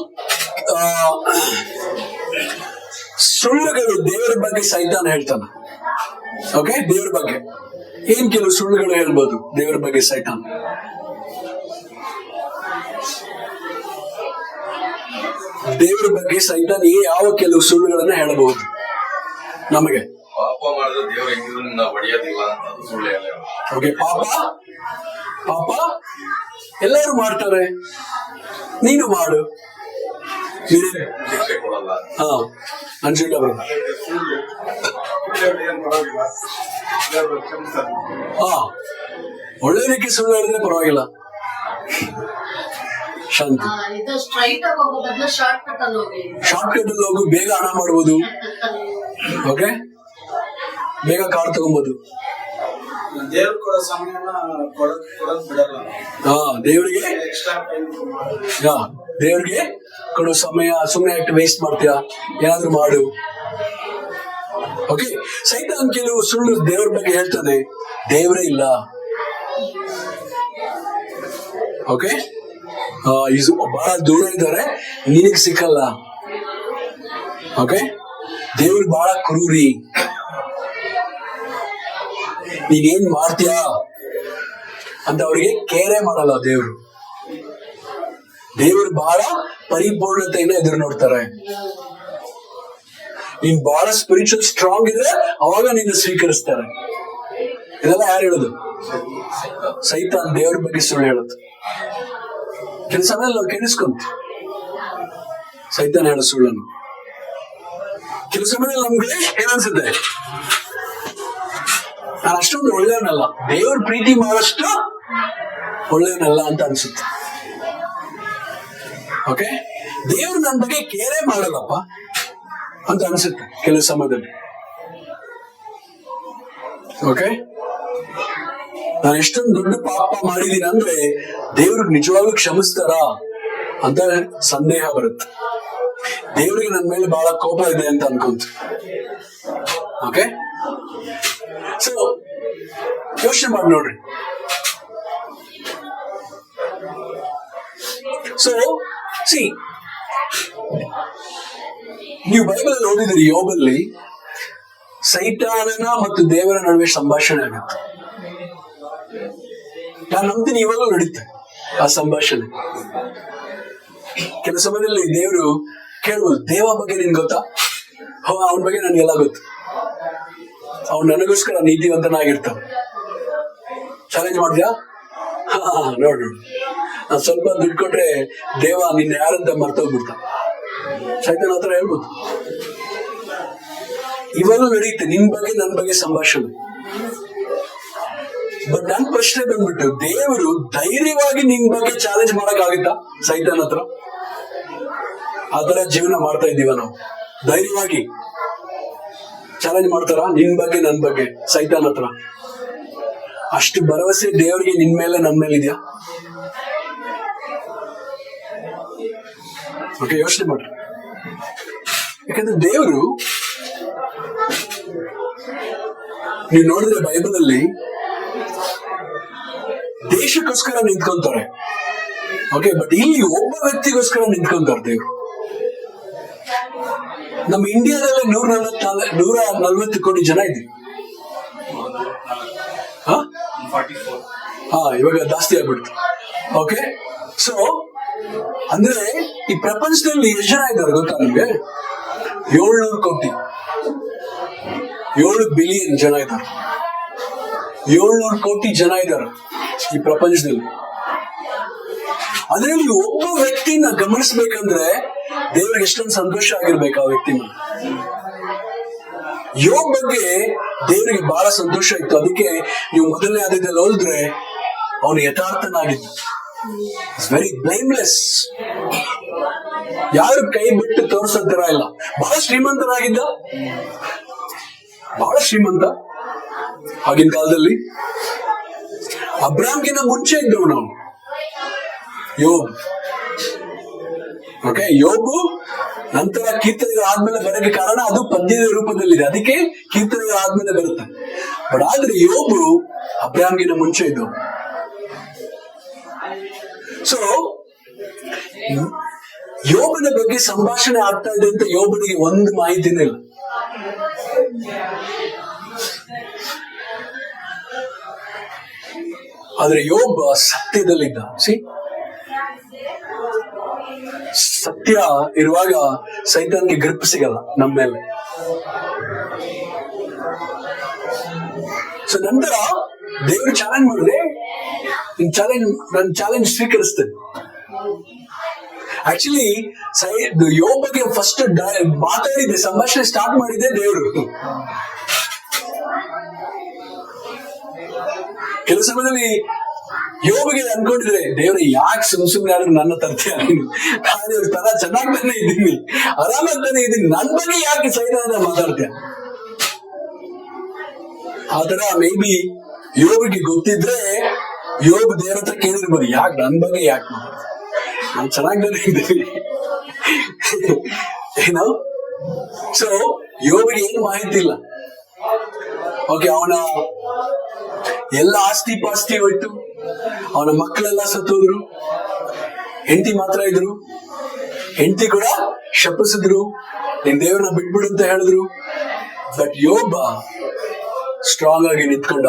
ಸುಳ್ಳುಗಳು ದೇವರ ಬಗ್ಗೆ ಸೈತಾನ ಹೇಳ್ತಾನ. ಓಕೆ, ದೇವರ ಬಗ್ಗೆ ಏನ್ ಕೆಲವು ಸುಳ್ಳುಗಳು ಹೇಳ್ಬೋದು ದೇವರ ಬಗ್ಗೆ ಸೈತಾನ? ದೇವರ ಬಗ್ಗೆ ಸೈತಾನ ಯಾವ ಕೆಲವು ಸುಳ್ಳುಗಳನ್ನ ಹೇಳಬಹುದು ನಮಗೆ?
ಪಾಪ ಮಾಡಿದ್ರೆ ದೇವ್ರ ಹೆಂಗಿದ್ರು ಹೊಡೆಯೋದಿಲ್ಲ ಅಂತ ಸುಳ್ಳು ಹೇಳ.
ಓಕೆ, ಪಾಪ ಎಲ್ಲರೂ ಮಾಡ್ತಾರೆ, ನೀನು ಮಾಡು.
ಶಿಕ್ಷೆ ಕೊಡಲ್ಲ.
ಅನ್ಸಿಲ್ಲ ಬರ. ಒಳ್ಳೇದಕ್ಕೆ ಸುಳ್ಳು ಹೇಳಿದ್ರೆ ಪರವಾಗಿಲ್ಲ, ಶಾಂತಿ. ಶಾರ್ಟ್ ಕಟ್ ಅಲ್ಲಿ ಹೋಗು, ಬೇಗ ಹಣ ಮಾಡ್ಬೋದು. ಓಕೆ, ಬೇಗ ಕಾರ್ ತಗೊಬಹುದು.
ದೇವ್ರು ಕೊಡೋ ಸಮಯನ ಕೊಡೋದ್ ಬಿಡಲ್ಲ.
ದೇವ್ರಿಗೆ ಕೊಡೋ ಸಮಯ ಸುಮ್ಮನೆ ಯಾಕೆ ವೇಸ್ಟ್ ಮಾಡ್ತೀಯಾ? ಏನಾದ್ರು ಮಾಡು. ಓಕೆ, ಸೈತಾನ್ ಕೆಲವು ಸುಳ್ಳು ದೇವ್ರ ಬಗ್ಗೆ ಹೇಳ್ತಾನೆ, ದೇವರೇ ಇಲ್ಲ. ಓಕೆ, ಬಹಳ ದೂರ ಇದ್ದಾರೆ, ನಿನಗ್ ಸಿಕ್ಕಲ್ಲ. ಓಕೆ, ದೇವ್ರು ಬಹಳ ಕ್ರೂರಿ, ನೀನೇನ್ ಮಾಡ್ತೀಯಾ ಅಂತ ಅವ್ರಿಗೆ ಕೇರೆ ಮಾಡಲ್ಲ. ದೇವ್ರು ಬಹಳ ಪರಿಪೂರ್ಣತೆಯಿಂದ ಎದುರು ನೋಡ್ತಾರೆ. ನೀನ್ ಬಹಳ ಸ್ಪಿರಿಚುವಲ್ ಸ್ಟ್ರಾಂಗ್ ಇದ್ರೆ ಅವಾಗ ನಿನ್ನ ಸ್ವೀಕರಿಸ್ತಾರೆ. ಇದೆಲ್ಲ ಯಾರು ಹೇಳುದು? ಸೈತಾನ್ ದೇವ್ರ ಬಗ್ಗೆ ಸುಳ್ಳು ಹೇಳುದು. ಕೆಲಸ ನಾವು ಕೇಳಿಸ್ಕೊಂತ ಸೈತಾನ್ ಹೇಳೋ ಸುಳ್ಳನ್ನು. ಕೆಲವು ಸಮಯದಲ್ಲಿ ನಮ್ಗೆ ಏನನ್ಸುತ್ತೆ, ನಾನು ಅಷ್ಟೊಂದು ಒಳ್ಳೆಯವನಲ್ಲ, ದೇವ್ರ ಪ್ರೀತಿ ಮಾಡೋಷ್ಟು ಒಳ್ಳೆಯವನಲ್ಲ ಅಂತ ಅನ್ಸುತ್ತೆ. ಓಕೆ, ದೇವ್ರು ನನ್ನ ಬಗ್ಗೆ ಕೇರೆ ಮಾಡಲ್ಲಪ್ಪ ಅಂತ ಅನ್ಸುತ್ತೆ ಕೆಲವು ಸಮಯದಲ್ಲಿ. ಓಕೆ, ನಾನು ಎಷ್ಟೊಂದು ದೊಡ್ಡ ಪಾಪ ಮಾಡಿದೀನಿ ಅಂದ್ರೆ ದೇವ್ರಿಗೆ ನಿಜವಾಗ್ಲೂ ಕ್ಷಮಿಸ್ತಾರ ಅಂತ ಸಂದೇಹ ಬರುತ್ತೆ. ದೇವರಿಗೆ ನನ್ನ ಮೇಲೆ ಬಹಳ ಕೋಪ ಇದೆ ಅಂತ ಅನ್ಕೊಂತ. ಓಕೆ, ಸೊ ಯೋಚನೆ ಮಾಡಿ ನೋಡ್ರಿ. ಸೊ ಸಿ, ನೀವು ಬೈಬಲ್ ಅಲ್ಲಿ ಓದಿದ್ರಿ, ಯೋಬಲ್ಲಿ ಸೈತಾನನ ಮತ್ತು ದೇವರ ನಡುವೆ ಸಂಭಾಷಣೆ ಆಗುತ್ತೆ. ನಾನು ನಂಬ್ತೀನಿ ಇವಾಗಲೂ ನಡೀತೆ ಆ ಸಂಭಾಷಣೆ. ಕೆಲವು ಸಮಯದಲ್ಲಿ ದೇವರು ಕೇಳ್ಬೋದು, ದೇವ ಬಗ್ಗೆ ನಿನ್ ಗೊತ್ತಾ? ಅವನ ಬಗ್ಗೆ ನನ್ಗೆಲ್ಲ ಗೊತ್ತು, ಅವ್ನು ನನಗೋಸ್ಕರ ನೀತಿವಂತನಾಗಿರ್ತಾನೆ. ಚಾಲೆಂಜ್ ಮಾಡ್ದ್ಯಾ? ನೋಡು, ನಾನು ಸ್ವಲ್ಪ ದುಡ್ಡು ಕೊಟ್ರೆ ದೇವ ನಿನ್ನ ಯಾರಂತ ಮರ್ತೋಗ್ಬಿಡ್ತ. ಸೈತಾನ ಹತ್ರ ಹೇಳ್ಬೋದು. ಇವಾಗಲೂ ನಡೆಯುತ್ತೆ ನಿನ್ ಬಗ್ಗೆ ನನ್ನ ಬಗ್ಗೆ ಸಂಭಾಷಣೆ. ಬಟ್ ನನ್ ಪ್ರಶ್ನೆ ಬಂದ್ಬಿಟ್ಟು, ದೇವರು ಧೈರ್ಯವಾಗಿ ನಿನ್ ಬಗ್ಗೆ ಚಾಲೆಂಜ್ ಮಾಡಕ್ಕಾಗುತ್ತಾ ಸೈತಾನ್ ಹತ್ರ? ಆತರ ಜೀವನ ಮಾಡ್ತಾ ಇದ್ದೀವ ನಾವು? ಧೈರ್ಯವಾಗಿ ಚಾಲೆಂಜ್ ಮಾಡ್ತಾರ ನಿನ್ ಬಗ್ಗೆ ನನ್ ಬಗ್ಗೆ ಸೈತಾನ್ ಹತ್ರ? ಅಷ್ಟು ಭರವಸೆ ದೇವರಿಗೆ ನಿನ್ ಮೇಲೆ ನನ್ ಮೇಲೆ ಇದೆಯಾ? ಓಕೆ, ಯೋಚನೆ ಮಾಡ್ರಿ. ಯಾಕಂದ್ರೆ ದೇವರು, ನೀವು ನೋಡಿದ್ರೆ ಬೈಬಲ್ ಅಲ್ಲಿ ದೇಶಕ್ಕೋಸ್ಕರ ನಿಂತ್ಕೊಂತಾರೆ. ಓಕೆ, ಬಟ್ ಇಲ್ಲಿ ಒಬ್ಬ ವ್ಯಕ್ತಿಗೋಸ್ಕರ ನಿಂತ್ಕೊಂತಾರೆ ದೇವರು. ನಮ್ಮ ಇಂಡಿಯಾದಲ್ಲಿ 140 ಕೋಟಿ ಜನ ಇದ್ವಿ. ಇವಾಗ ಜಾಸ್ತಿ ಆಗ್ಬಿಡ್ತು. ಓಕೆ, ಸೊ ಅಂದ್ರೆ ಈ ಪ್ರಪಂಚದಲ್ಲಿ ಎಷ್ಟು ಜನ ಇದ್ದಾರೆ ಗೊತ್ತಾ ನಿಮ್ಗೆ? 700 ಕೋಟಿ, 7 ಬಿಲಿಯನ್ ಜನ ಇದ್ದಾರೆ. 700 ಕೋಟಿ ಜನ ಇದ್ದಾರೆ ಈ ಪ್ರಪಂಚದಲ್ಲಿ. ಅದರಲ್ಲಿ ಒಬ್ಬ ವ್ಯಕ್ತಿನ ಗಮನಿಸ್ಬೇಕಂದ್ರೆ ದೇವರಿಗೆ ಎಷ್ಟೊಂದು ಸಂತೋಷ ಆಗಿರ್ಬೇಕು ಆ ವ್ಯಕ್ತಿನ. ಯೋಬ್ ಬಗ್ಗೆ ದೇವರಿಗೆ ಬಹಳ ಸಂತೋಷ ಇತ್ತು. ಅದಕ್ಕೆ ನೀವು ಮೊದಲನೇ ಆದ್ಯದಲ್ಲಿ ಹೋದ್ರೆ ಅವನು ಯಥಾರ್ಥನಾಗಿದ್ದ, ವೆರಿ ಬ್ಲೇಮ್ಲೆಸ್, ಯಾರು ಕೈ ಬಿಟ್ಟು ತೋರಿಸೋ ತರ ಇಲ್ಲ. ಬಹಳ ಶ್ರೀಮಂತನಾಗಿದ್ದ, ಬಹಳ ಶ್ರೀಮಂತ ಆಗಿನ ಕಾಲದಲ್ಲಿ. ಅಬ್ರಾಮ್ಗಿನ ಮುಂಚೆ ಇದ್ದವು ನಾವು ಯೋಬ್. ಓಕೆ, ಯೋಬು ನಂತರ ಕೀರ್ತನೆಗಳು ಆದ್ಮೇಲೆ ಬರೋಕ್ಕೆ ಕಾರಣ ಅದು ಪದ್ಯದ ರೂಪದಲ್ಲಿದೆ, ಅದಕ್ಕೆ ಕೀರ್ತನೆಗಳು ಆದ್ಮೇಲೆ ಬರುತ್ತೆ. ಬಟ್ ಆದ್ರೆ ಯೋಬು ಅಬ್ರಾಮ್ಗಿನ ಮುಂಚೆ ಇದ್ದವು. ಸೊ ಯೋಬನ ಬಗ್ಗೆ ಸಂಭಾಷಣೆ ಆಗ್ತಾ ಇದೆ ಅಂತ ಯೋಬನಿಗೆ ಒಂದು ಮಾಹಿತಿನೇ ಇಲ್ಲ. ಆದ್ರೆ ಯೋಬ ಸತ್ಯದಲ್ಲಿದ್ದ. ಸತ್ಯ ಇರುವಾಗ ಸೈತಾನ್ಗೆ ಗ್ರಿಪ್ ಸಿಗಲ್ಲ ನಮ್ಮ ಮೇಲೆ. ಸೊ ನಂತರ ದೇವರು ಚಾಲೆಂಜ್ ಮಾಡಿದ್ರೆ ನನ್ನ ಚಾಲೆಂಜ್ ಸ್ವೀಕರಿಸ್ತೇನೆ. ಆಕ್ಚುಲಿ ಯೋಬಗೆ ಫಸ್ಟ್ ಮಾತಾಡಿದೆ, ಸಂಭಾಷಣೆ ಸ್ಟಾರ್ಟ್ ಮಾಡಿದೆ ದೇವರು. ಕೆಲವು ಸಮಯದಲ್ಲಿ ಯೋಬಗೆ ಅನ್ಕೊಂಡಿದ್ರೆ, ದೇವ್ರ ಯಾಕೆ ಸುಮ್ನೆ ಯಾರು ನನ್ನ ತರ್ತೀಯ, ನಾನು ತರ ಚೆನ್ನಾಗಿ ತಾನೇ ಇದ್ದೀನಿ, ಆರಾಮಾಗಿ ತಾನೇ ಇದ್ದೀನಿ, ನನ್ ಬಗ್ಗೆ ಯಾಕೆ ಸೈತಾನ ಮಾತಾಡ್ತೀಯ? ಆತರ ಮೇ ಬಿ ಯೋಬಿಗೆ ಗೊತ್ತಿದ್ರೆ ಯೋಬ್ ದೇವ್ರ ಹತ್ರ ಕೇಳಿರ್ಬೋದು, ಯಾಕೆ ನನ್ ಬಗ್ಗೆ ಯಾಕೆ ಮಾತಾಡ್ತೀಯ, ನಾನು ಚೆನ್ನಾಗಿ ಇದ್ದೀನಿ ಏನೋ. ಸೊ ಯೋಬಿಗೆ ಏನು ಮಾಹಿತಿ ಇಲ್ಲ. ಓಕೆ, ಅವನ ಎಲ್ಲ ಆಸ್ತಿ ಪಾಸ್ತಿ ಹೋಯ್ತು, ಅವನ ಮಕ್ಕಳೆಲ್ಲ ಸತ್ತೋದ್ರು, ಹೆಂಡತಿ ಮಾತ್ರ ಇದ್ರು. ಹೆಂಡತಿ ಕೂಡ ಶಪಿಸಿದ್ರು, ನಿನ್ ದೇವ್ರನ್ನ ಬಿಟ್ಬಿಡು ಅಂತ ಹೇಳಿದ್ರು. ಬಟ್ ಯೋಬ ಸ್ಟ್ರಾಂಗ್ ಆಗಿ ನಿಂತ್ಕೊಂಡ.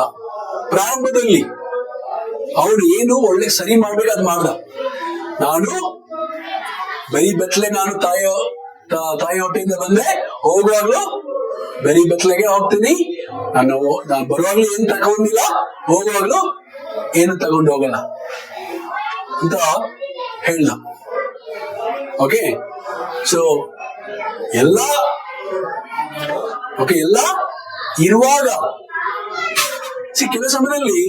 ಪ್ರಾರಂಭದಲ್ಲಿ ಅವನು ಏನು ಒಳ್ಳೆ ಸರಿ ಮಾಡ್ಬೇಕು ಅದು ಮಾಡ್ದ. ನಾನು ಬರೀ ಬೆತ್ತಲೆ, ನಾನು ತಾಯಿ ಹೊಟ್ಟೆಯಿಂದ ಬಂದೆ, ಹೋಗುವಾಗ್ಲೂ ಬರೀ ಬೆತ್ತಲೆಗೆ ಹೋಗ್ತೀನಿ, ನಾನು ಬರುವಾಗ್ಲೂ ಏನು ತಗೊಂಡಿಲ್ಲ, ಹೋಗುವಾಗ್ಲೂ ಏನು ತಗೊಂಡು ಹೋಗಲ್ಲ ಅಂತ ಹೇಳ್ದ. ಓಕೆ, ಸೊ ಎಲ್ಲ ಇರುವಾಗ ಕೆಲವು ಸಮಯದಲ್ಲಿ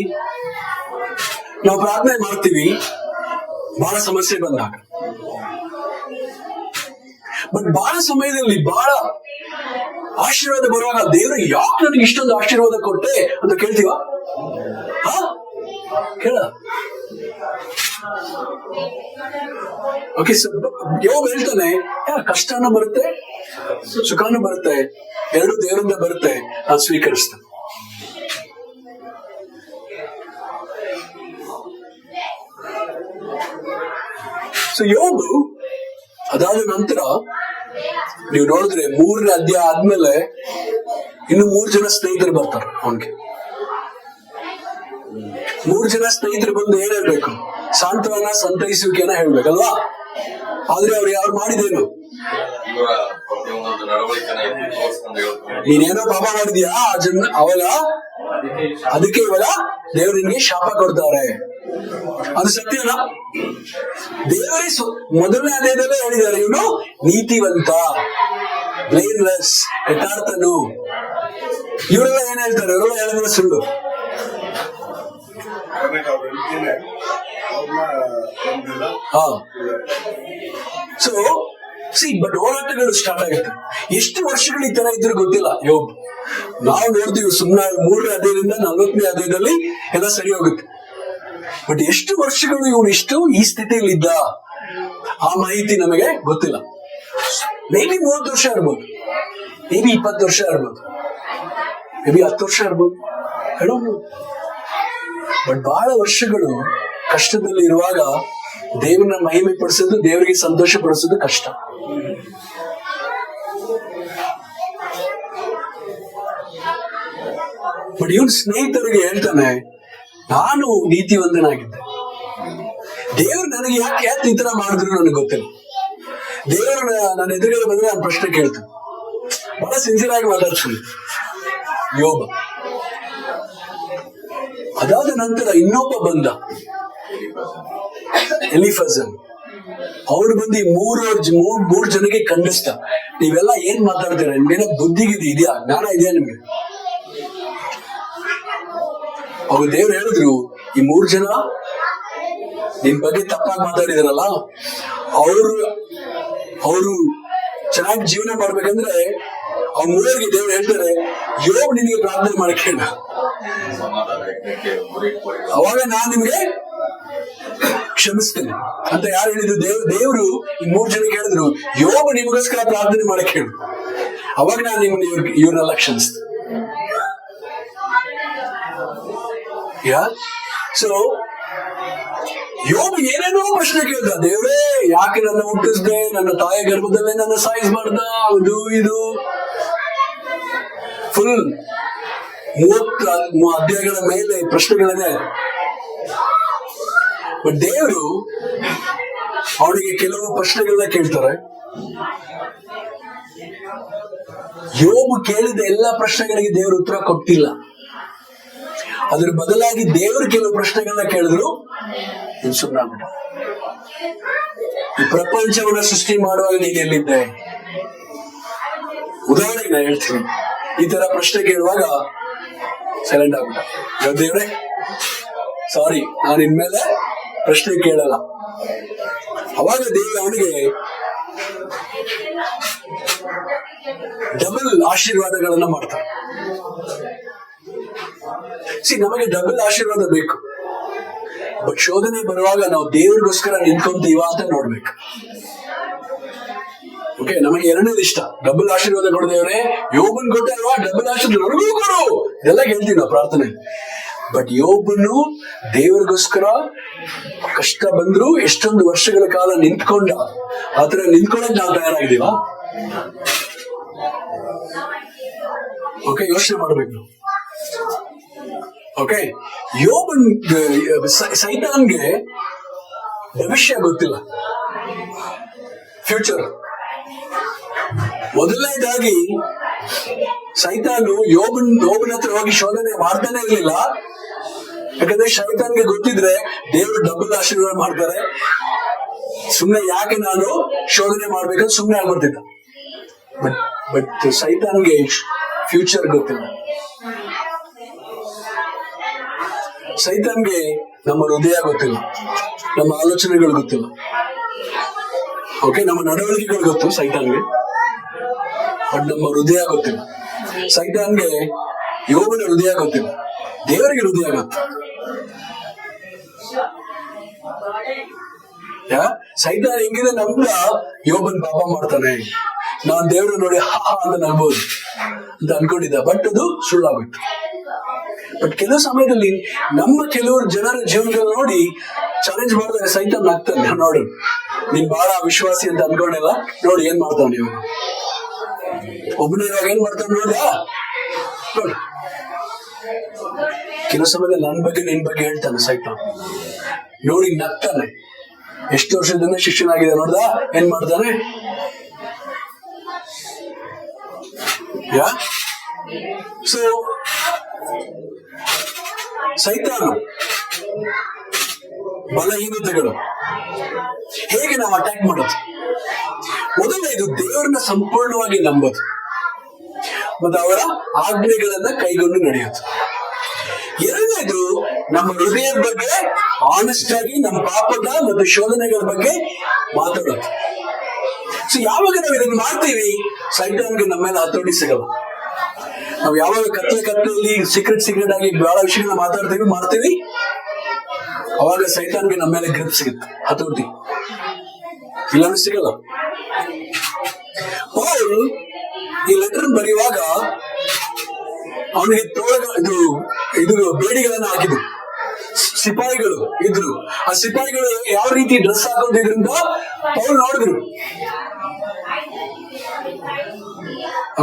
ನಾವು ಪ್ರಾರ್ಥನೆ ಮಾಡ್ತೀವಿ ಬಹಳ ಸಮಸ್ಯೆ ಬಂದಾಗ. ಬಟ್ ಬಹಳ ಸಮಯದಲ್ಲಿ ಬಹಳ ಆಶೀರ್ವಾದ ಬರುವಾಗ ದೇವರು ಯಾಕೆ ನನಗೆ ಇಷ್ಟೊಂದು ಆಶೀರ್ವಾದ ಕೊಟ್ಟೆ ಅಂತ ಕೇಳ್ತೀವ? ಕೇಳ ಓಕೆ, ಯೋಬ್ ಹೇಳ್ತಾನೆ, ಕಷ್ಟನೂ ಬರುತ್ತೆ ಸುಖನೂ ಬರುತ್ತೆ, ಎರಡು ದೇವರಿಂದ ಬರುತ್ತೆ, ನಾನು ಸ್ವೀಕರಿಸ್ತೇನೆ. ಸೊ ಯೋಬು ಅದಾದ ನಂತರ ನೀವು ನೋಡಿದ್ರೆ 3ನೇ ಅಧ್ಯಾಯ ಆದ್ಮೇಲೆ ಇನ್ನು 3 ಜನ ಸ್ನೇಹಿತರು ಬರ್ತಾರೆ ಅವನ್ಗೆ. 3 ಜನ ಸ್ನೇಹಿತರು ಬಂದು ಏನ್ ಹೇಳ್ಬೇಕು? ಸಾಂತ್ವನ, ಸಂತೈಸುವಿಕೆನ ಹೇಳ್ಬೇಕಲ್ವಾ? ಆದ್ರೆ ಅವ್ರು ಯಾರು ಮಾಡಿದೇನು?
ಇವರ ಪ್ರತಿಯೊಂದೊಂದು ನಡವಳಿಕೆನ ಎತ್ತಿ ತೋರಿಸ್ಕೊಂಡು ಹೇಳ್ತಾರೆ.
ನೀನೇನೋ ಪಾಪ ಮಾಡಿದ್ಯಾ ಅವಾಗ ಅದಕ್ಕೆ ಇವಾಗ ದೇವ್ರು ನಿನ್ಗೆ ಶಾಪ ಕೊಡ್ತಾರೆ. ಅದು ಸತ್ಯನ? ದೇವರೇ ಮೊದಲನೇ ಅಧ್ಯಾಯದಲ್ಲೇ ಹೇಳಿದ್ದಾರೆ, ಇವನು ನೀತಿವಂತ, ಬ್ಲೇಮ್ಲೆಸ್, ಯಥಾರ್ಥನು. ಇವರೆಲ್ಲ ಏನ್ ಹೇಳ್ತಾರೆ? ಇವರೆಲ್ಲ ಹೇಳಿದ್ರೆ ಸುಳ್ಳು. ಹಾ, ಸೊ ಬಟ್ ಹೋರಾಟಗಳು ಸ್ಟಾರ್ಟ್ ಆಗುತ್ತೆ. ಎಷ್ಟು ವರ್ಷಗಳು ಈ ತರ ಇದ್ರೆ ಗೊತ್ತಿಲ್ಲ. ಯೋಬ್ ನಾವು ನೋಡ್ತೀವಿ ಸುಮ್ಮನೆ 3ನೇ ಅಧ್ಯಾಯದಿಂದ 40ನೇ ಅಧ್ಯಾಯದಲ್ಲಿ ಎಲ್ಲ ಸರಿ ಹೋಗುತ್ತೆ. ಬಟ್ ಎಷ್ಟು ವರ್ಷಗಳು ಇವನು ಇಷ್ಟು ಈ ಸ್ಥಿತಿಯಲ್ಲಿ ಇದ್ದ ಆ ಮಾಹಿತಿ ನಮಗೆ ಗೊತ್ತಿಲ್ಲ. ಮೇ ಬಿ 30 ವರ್ಷ ಇರ್ಬೋದು, ಮೇ ಬಿ 20 ವರ್ಷ ಇರ್ಬೋದು, ಮೇ ಬಿ 10 ವರ್ಷ ಇರ್ಬೋದು, ಬಟ್ ಬಹಳ ವರ್ಷಗಳು ಕಷ್ಟದಲ್ಲಿ ಇರುವಾಗ ದೇವರನ್ನ ಮಹಿಮೆ ಪಡಿಸೋದು, ದೇವರಿಗೆ ಸಂತೋಷ ಪಡಿಸೋದು ಕಷ್ಟ. ಬಟ್ ಇವನ್ ಸ್ನೇಹಿತರಿಗೆ ಹೇಳ್ತಾನೆ, ನಾನು ನೀತಿವಂತನಾಗಿದ್ದೆ, ದೇವ್ರು ನನಗೆ ಯಾಕೆ ಈ ತರ ಮಾಡಿದ್ರು ನನಗೆ ಗೊತ್ತಿಲ್ಲ. ದೇವರು ನನ್ನ ಎದುರುಗಡೆ ಬಂದ್ರೆ ನಾನು ಪ್ರಶ್ನೆ ಕೇಳ್ತೇನೆ. ಬಹಳ ಸಿನ್ಸಿಯರ್ ಆಗಿ ಮಾತಾಡ್ತೀನಿ ಯೋಬ. ಅದಾದ ನಂತರ ಇನ್ನೊಬ್ಬ ಬಂದ, ಎಲಿಫಜನ್. ಅವ್ರು ಬಂದು 3 ಜನಕ್ಕೆ ಖಂಡಿಸ್ತ, ನೀವೆಲ್ಲ ಏನ್ ಮಾತಾಡ್ತೀರ? ನಿಮ್ಗೇನೋ ಬುದ್ಧಿಗಿದೆಯಾ, ಇದೆಯಾ, ಜ್ಞಾನ ಇದೆಯಾ ನಿಮ್ಗೆ? ಅವ್ರು ದೇವ್ರು ಹೇಳಿದ್ರು, ಈ 3 ಜನ ನಿಮ್ ಬಗ್ಗೆ ತಪ್ಪಾಗಿ ಮಾತಾಡಿದಾರಲ್ಲ, ಅವರು ಚೆನ್ನಾಗಿ ಜೀವನ ಮಾಡ್ಬೇಕಂದ್ರೆ ಅವ್ರ 3ರಿಗೆ ದೇವ್ರು ಹೇಳ್ತಾರೆ, ಯೋಬ್ ನಿನಗೆ ಪ್ರಾರ್ಥನೆ ಮಾಡಕ್ಕೆ, ಅವಾಗ ನಾನ್ ನಿಮ್ಗೆ ಕ್ಷಮಿಸ್ತೇನೆ ಅಂತ ಯಾರು ಹೇಳಿದ್ರು? ದೇವ್ರು ಈ 3 ಜನಕ್ಕೆ ಹೇಳಿದ್ರು, ಯೋಬ ನಿಮಗೋಸ್ಕರ ಪ್ರಾರ್ಥನೆ ಮಾಡಕ್ಕೆ ಹೇಳು, ಅವಾಗ ನಾನು ಇವ್ರನ್ನೆಲ್ಲ ಕ್ಷಮಿಸ್ತೇನೆ. ಸೊ ಯೋಬ ಏನೇನೋ ಪ್ರಶ್ನೆ ಕೇಳ್ದ, ದೇವ್ರೇ ಯಾಕೆ ನನ್ನ ಹುಟ್ಟಿಸ್ದೆ, ನನ್ನ ತಾಯಿ ಗರ್ಭದಲ್ಲೇ ನನ್ನ ಸಾಯಿಸ್ಬಾರ್ದ, ಅದು ಇದು ಫುಲ್ 30 ಅಧ್ಯಾಯಗಳ ಮೇಲೆ ಪ್ರಶ್ನೆಗಳನ್ನೇ. ಬಟ್ ದೇವರು ಅವನಿಗೆ ಕೆಲವು ಪ್ರಶ್ನೆಗಳನ್ನ ಕೇಳ್ತಾರೆ. ಯೋಬು ಕೇಳಿದ ಎಲ್ಲಾ ಪ್ರಶ್ನೆಗಳಿಗೆ ದೇವರು ಉತ್ತರ ಕೊಟ್ಟಿಲ್ಲ. ಅದ್ರ ಬದಲಾಗಿ ದೇವರು ಕೆಲವು ಪ್ರಶ್ನೆಗಳನ್ನ ಕೇಳಿದ್ರು, ಸುಮ್ಮನಾಗ್ಬಿಟ್ಟ. ಈ ಪ್ರಪಂಚವನ್ನ ಸೃಷ್ಟಿ ಮಾಡುವಾಗ ನೀನ್ ಎಲ್ಲಿದ್ದೆ? ಉದಾಹರಣೆಗೆ ನಾನು ಹೇಳ್ತೀನಿ, ಈ ತರ ಪ್ರಶ್ನೆ ಕೇಳುವಾಗ ಸೈಲೆಂಟ್ ಆಗ್ಬಿಟ್ಟ. ದೇವ್ರೆ ಸಾರಿ, ನಾನು ಇನ್ಮೇಲೆ ಪ್ರಶ್ನೆ ಕೇಳಲ್ಲ. ಅವಾಗ ದೇವರು ಅವನಿಗೆ ಡಬಲ್ ಆಶೀರ್ವಾದಗಳನ್ನ ಮಾಡ್ತಾರೆ. ನಮಗೆ ಡಬಲ್ ಆಶೀರ್ವಾದ ಬೇಕು, ಬಟ್ ಶೋಧನೆ ಬರುವಾಗ ನಾವು ದೇವ್ರಿಗೋಸ್ಕರ ನಿಂತ್ಕೊಂತೀವ ಅಂತ ನೋಡ್ಬೇಕು. ಓಕೆ, ನಮಗೆ 2ನೇದು ಇಷ್ಟ, ಡಬಲ್ ಆಶೀರ್ವಾದ ಕೊಡ್ದೇವ್ರೆ. ಯೋಬನ್ ಕೊಟ್ಟೆ ಅಲ್ವಾ, ಡಬಲ್ ಆಶೀರ್ವಾದ ನನಗೂ ಕೊಡು, ಇದೆಲ್ಲ ಕೇಳ್ತೀವಿ ನಾವು ಪ್ರಾರ್ಥನೆ. ಬಟ್ ಯೋಬನು ದೇವರಿಗೋಸ್ಕರ ಕಷ್ಟ ಬಂದ್ರು ಎಷ್ಟೊಂದು ವರ್ಷಗಳ ಕಾಲ ನಿಂತ್ಕೊಂಡ. ಆತರ ನಿಂತ್ಕೊಳ್ಳೋಕೆ ನಾವು ತಯಾರಾಗಿದ್ದೀವಾ? ಓಕೆ, ಯೋಚನೆ ಮಾಡ್ಬೇಕು ನಾವು. ಓಕೆ, ಯೋಬನ್ ಸೈತಾನ್ಗೆ ಭವಿಷ್ಯ ಗೊತ್ತಿಲ್ಲ, ಫ್ಯೂಚರ್. ಮೊದಲನೇದಾಗಿ ಸೈತಾನು ಯೋಬನ ಹತ್ರ ಹೋಗಿ ಶೋಧನೆ ಮಾಡ್ತಾನೆ ಇರ್ಲಿಲ್ಲ. ಯಾಕಂದ್ರೆ ಸೈತಾನ್ಗೆ ಗೊತ್ತಿದ್ರೆ ದೇವರು ಡಬಲ್ ಆಶೀರ್ವಾದ ಮಾಡ್ತಾರೆ, ಸುಮ್ನೆ ಯಾಕೆ ನಾನು ಶೋಧನೆ ಮಾಡ್ಬೇಕಂತ ಸುಮ್ನೆ ಆಗ್ಬಿಡ್ತಿದ್ದ. ಬಟ್ ಸೈತಾನ್ಗೆ ಫ್ಯೂಚರ್ ಗೊತ್ತಿಲ್ಲ. ಸೈತಾನ್ಗೆ ನಮ್ಮ ಹೃದಯ ಗೊತ್ತಿಲ್ಲ, ನಮ್ಮ ಆಲೋಚನೆಗಳು ಗೊತ್ತಿಲ್ಲ. ಓಕೆ, ನಮ್ಮ ನಡವಳಿಕೆಗಳು ಗೊತ್ತು ಸೈತಾನ್ಗೆ, ಬಟ್ ನಮ್ಮ ಹೃದಯ ಗೊತ್ತಿಲ್ಲ. ಸೈತಾನ್ಗೆ ಯೋಬನ ಹೃದಯ ಗೊತ್ತಿಲ್ಲ, ದೇವರಿಗೆ ಹೃದಯ ಗೊತ್ತು. ಸೈತಾನ ಹೆಂಗಿದೆ ನಮ್ಗ ಯೋಬನ್ ಪಾಪ ಮಾಡ್ತಾನೆ, ನಾನ್ ದೇವ್ರು ನೋಡಿ ಹಾ ಅಂತ ನಗ್ಬೋದು ಅಂತ ಅನ್ಕೊಂಡಿದ್ದ. ಬಟ್ ಅದು ಸುಳ್ಳಾಗುತ್ತೆ. ಬಟ್ ಕೆಲವು ಸಮಯದಲ್ಲಿ ನಮ್ಮ ಕೆಲವರು ಜನರ ಜೀವನದಲ್ಲಿ ನೋಡಿ ಚಾಲೆಂಜ್ ಮಾಡಿದ್ರೆ ಸೈತಾನ್ ಆಗ್ತಾನೆ. ನೋಡು ನೀನ್ ಬಹಳ ವಿಶ್ವಾಸಿ ಅಂತ ಅನ್ಕೊಂಡಿಲ್ಲ, ನೋಡಿ ಏನ್ ಮಾಡ್ತಾವ ನೀವು. ಒಬ್ಬನ ಇವಾಗ ಏನ್ ಮಾಡ್ತಾವ ನೋಡ. ನೋಡಿ ಕೆಲವು ಸಮಯದಲ್ಲಿ ನನ್ ಬಗ್ಗೆ ನಿನ್ ಬಗ್ಗೆ ಹೇಳ್ತಾನೆ ಸೈತಾನ್, ನೋಡಿ ನಗ್ತಾನೆ. ಎಷ್ಟು ವರ್ಷದಿಂದ ಶಿಷ್ಯನಾಗಿದೆ ನೋಡ್ದ ಏನ್ ಮಾಡ್ತಾನೆ. ಸೊ ಸೈತಾನ ಬಲಹೀನತೆಗಳು ಹೇಗೆ ನಾವು ಅಟ್ಯಾಕ್ ಮಾಡೋದು? ಮೊದಲನೇದು ದೇವರನ್ನ ಸಂಪೂರ್ಣವಾಗಿ ನಂಬೋದು ಮತ್ತು ಅವರ ಆಜ್ಞೆಗಳನ್ನ ಕೈಗೊಂಡು ನಡೆಯೋದು. ಎರಡನೇದು ನಮ್ಮ ಹೃದಯದ ಬಗ್ಗೆ ಆನೆಸ್ಟ್ ಆಗಿ ನಮ್ಮ ಪಾಪದ ಮತ್ತು ಶೋಧನೆಗಳ ಬಗ್ಗೆ ಮಾತಾಡೋದು. ಸೊ ಯಾವಾಗ ನಾವು ಇದನ್ನ ಮಾಡ್ತೀವಿ ಸೈತಾನ್ಗೆ ನಮ್ಮ ಮೇಲೆ ಹತೋಟಿ ಸಿಗಲ್ಲ. ನಾವು ಯಾವಾಗ ಕತ್ಲೆಯಲ್ಲಿ ಸೀಕ್ರೆಟ್ ಆಗಿ ಬಹಳ ವಿಷಯಗಳನ್ನ ಮಾಡ್ತೀವಿ ಅವಾಗ ಸೈತಾನ್ಗೆ ನಮ್ಮ ಮೇಲೆ ಗ್ರಿಪ್ ಸಿಗುತ್ತೆ, ಹತೋಟಿ. ಇಲ್ಲಾಂದ್ರೆ ಸಿಗಲ್ಲ. ಪೌಲ್ ಈ ಲೆಟರ್ ಬರೆಯುವಾಗ ಅವನಿಗೆ ಇದು ಬೇಡಿಗಳನ್ನ ಹಾಕಿದ್ರು. ಸಿಪಾಯಿಗಳು ಇದ್ರು. ಆ ಸಿಪಾಯಿಗಳು ಯಾವ ರೀತಿ ಡ್ರೆಸ್ ಹಾಕೋದ್ರಿಂದ ಪೌಲ್ ನೋಡಿದ್ರು.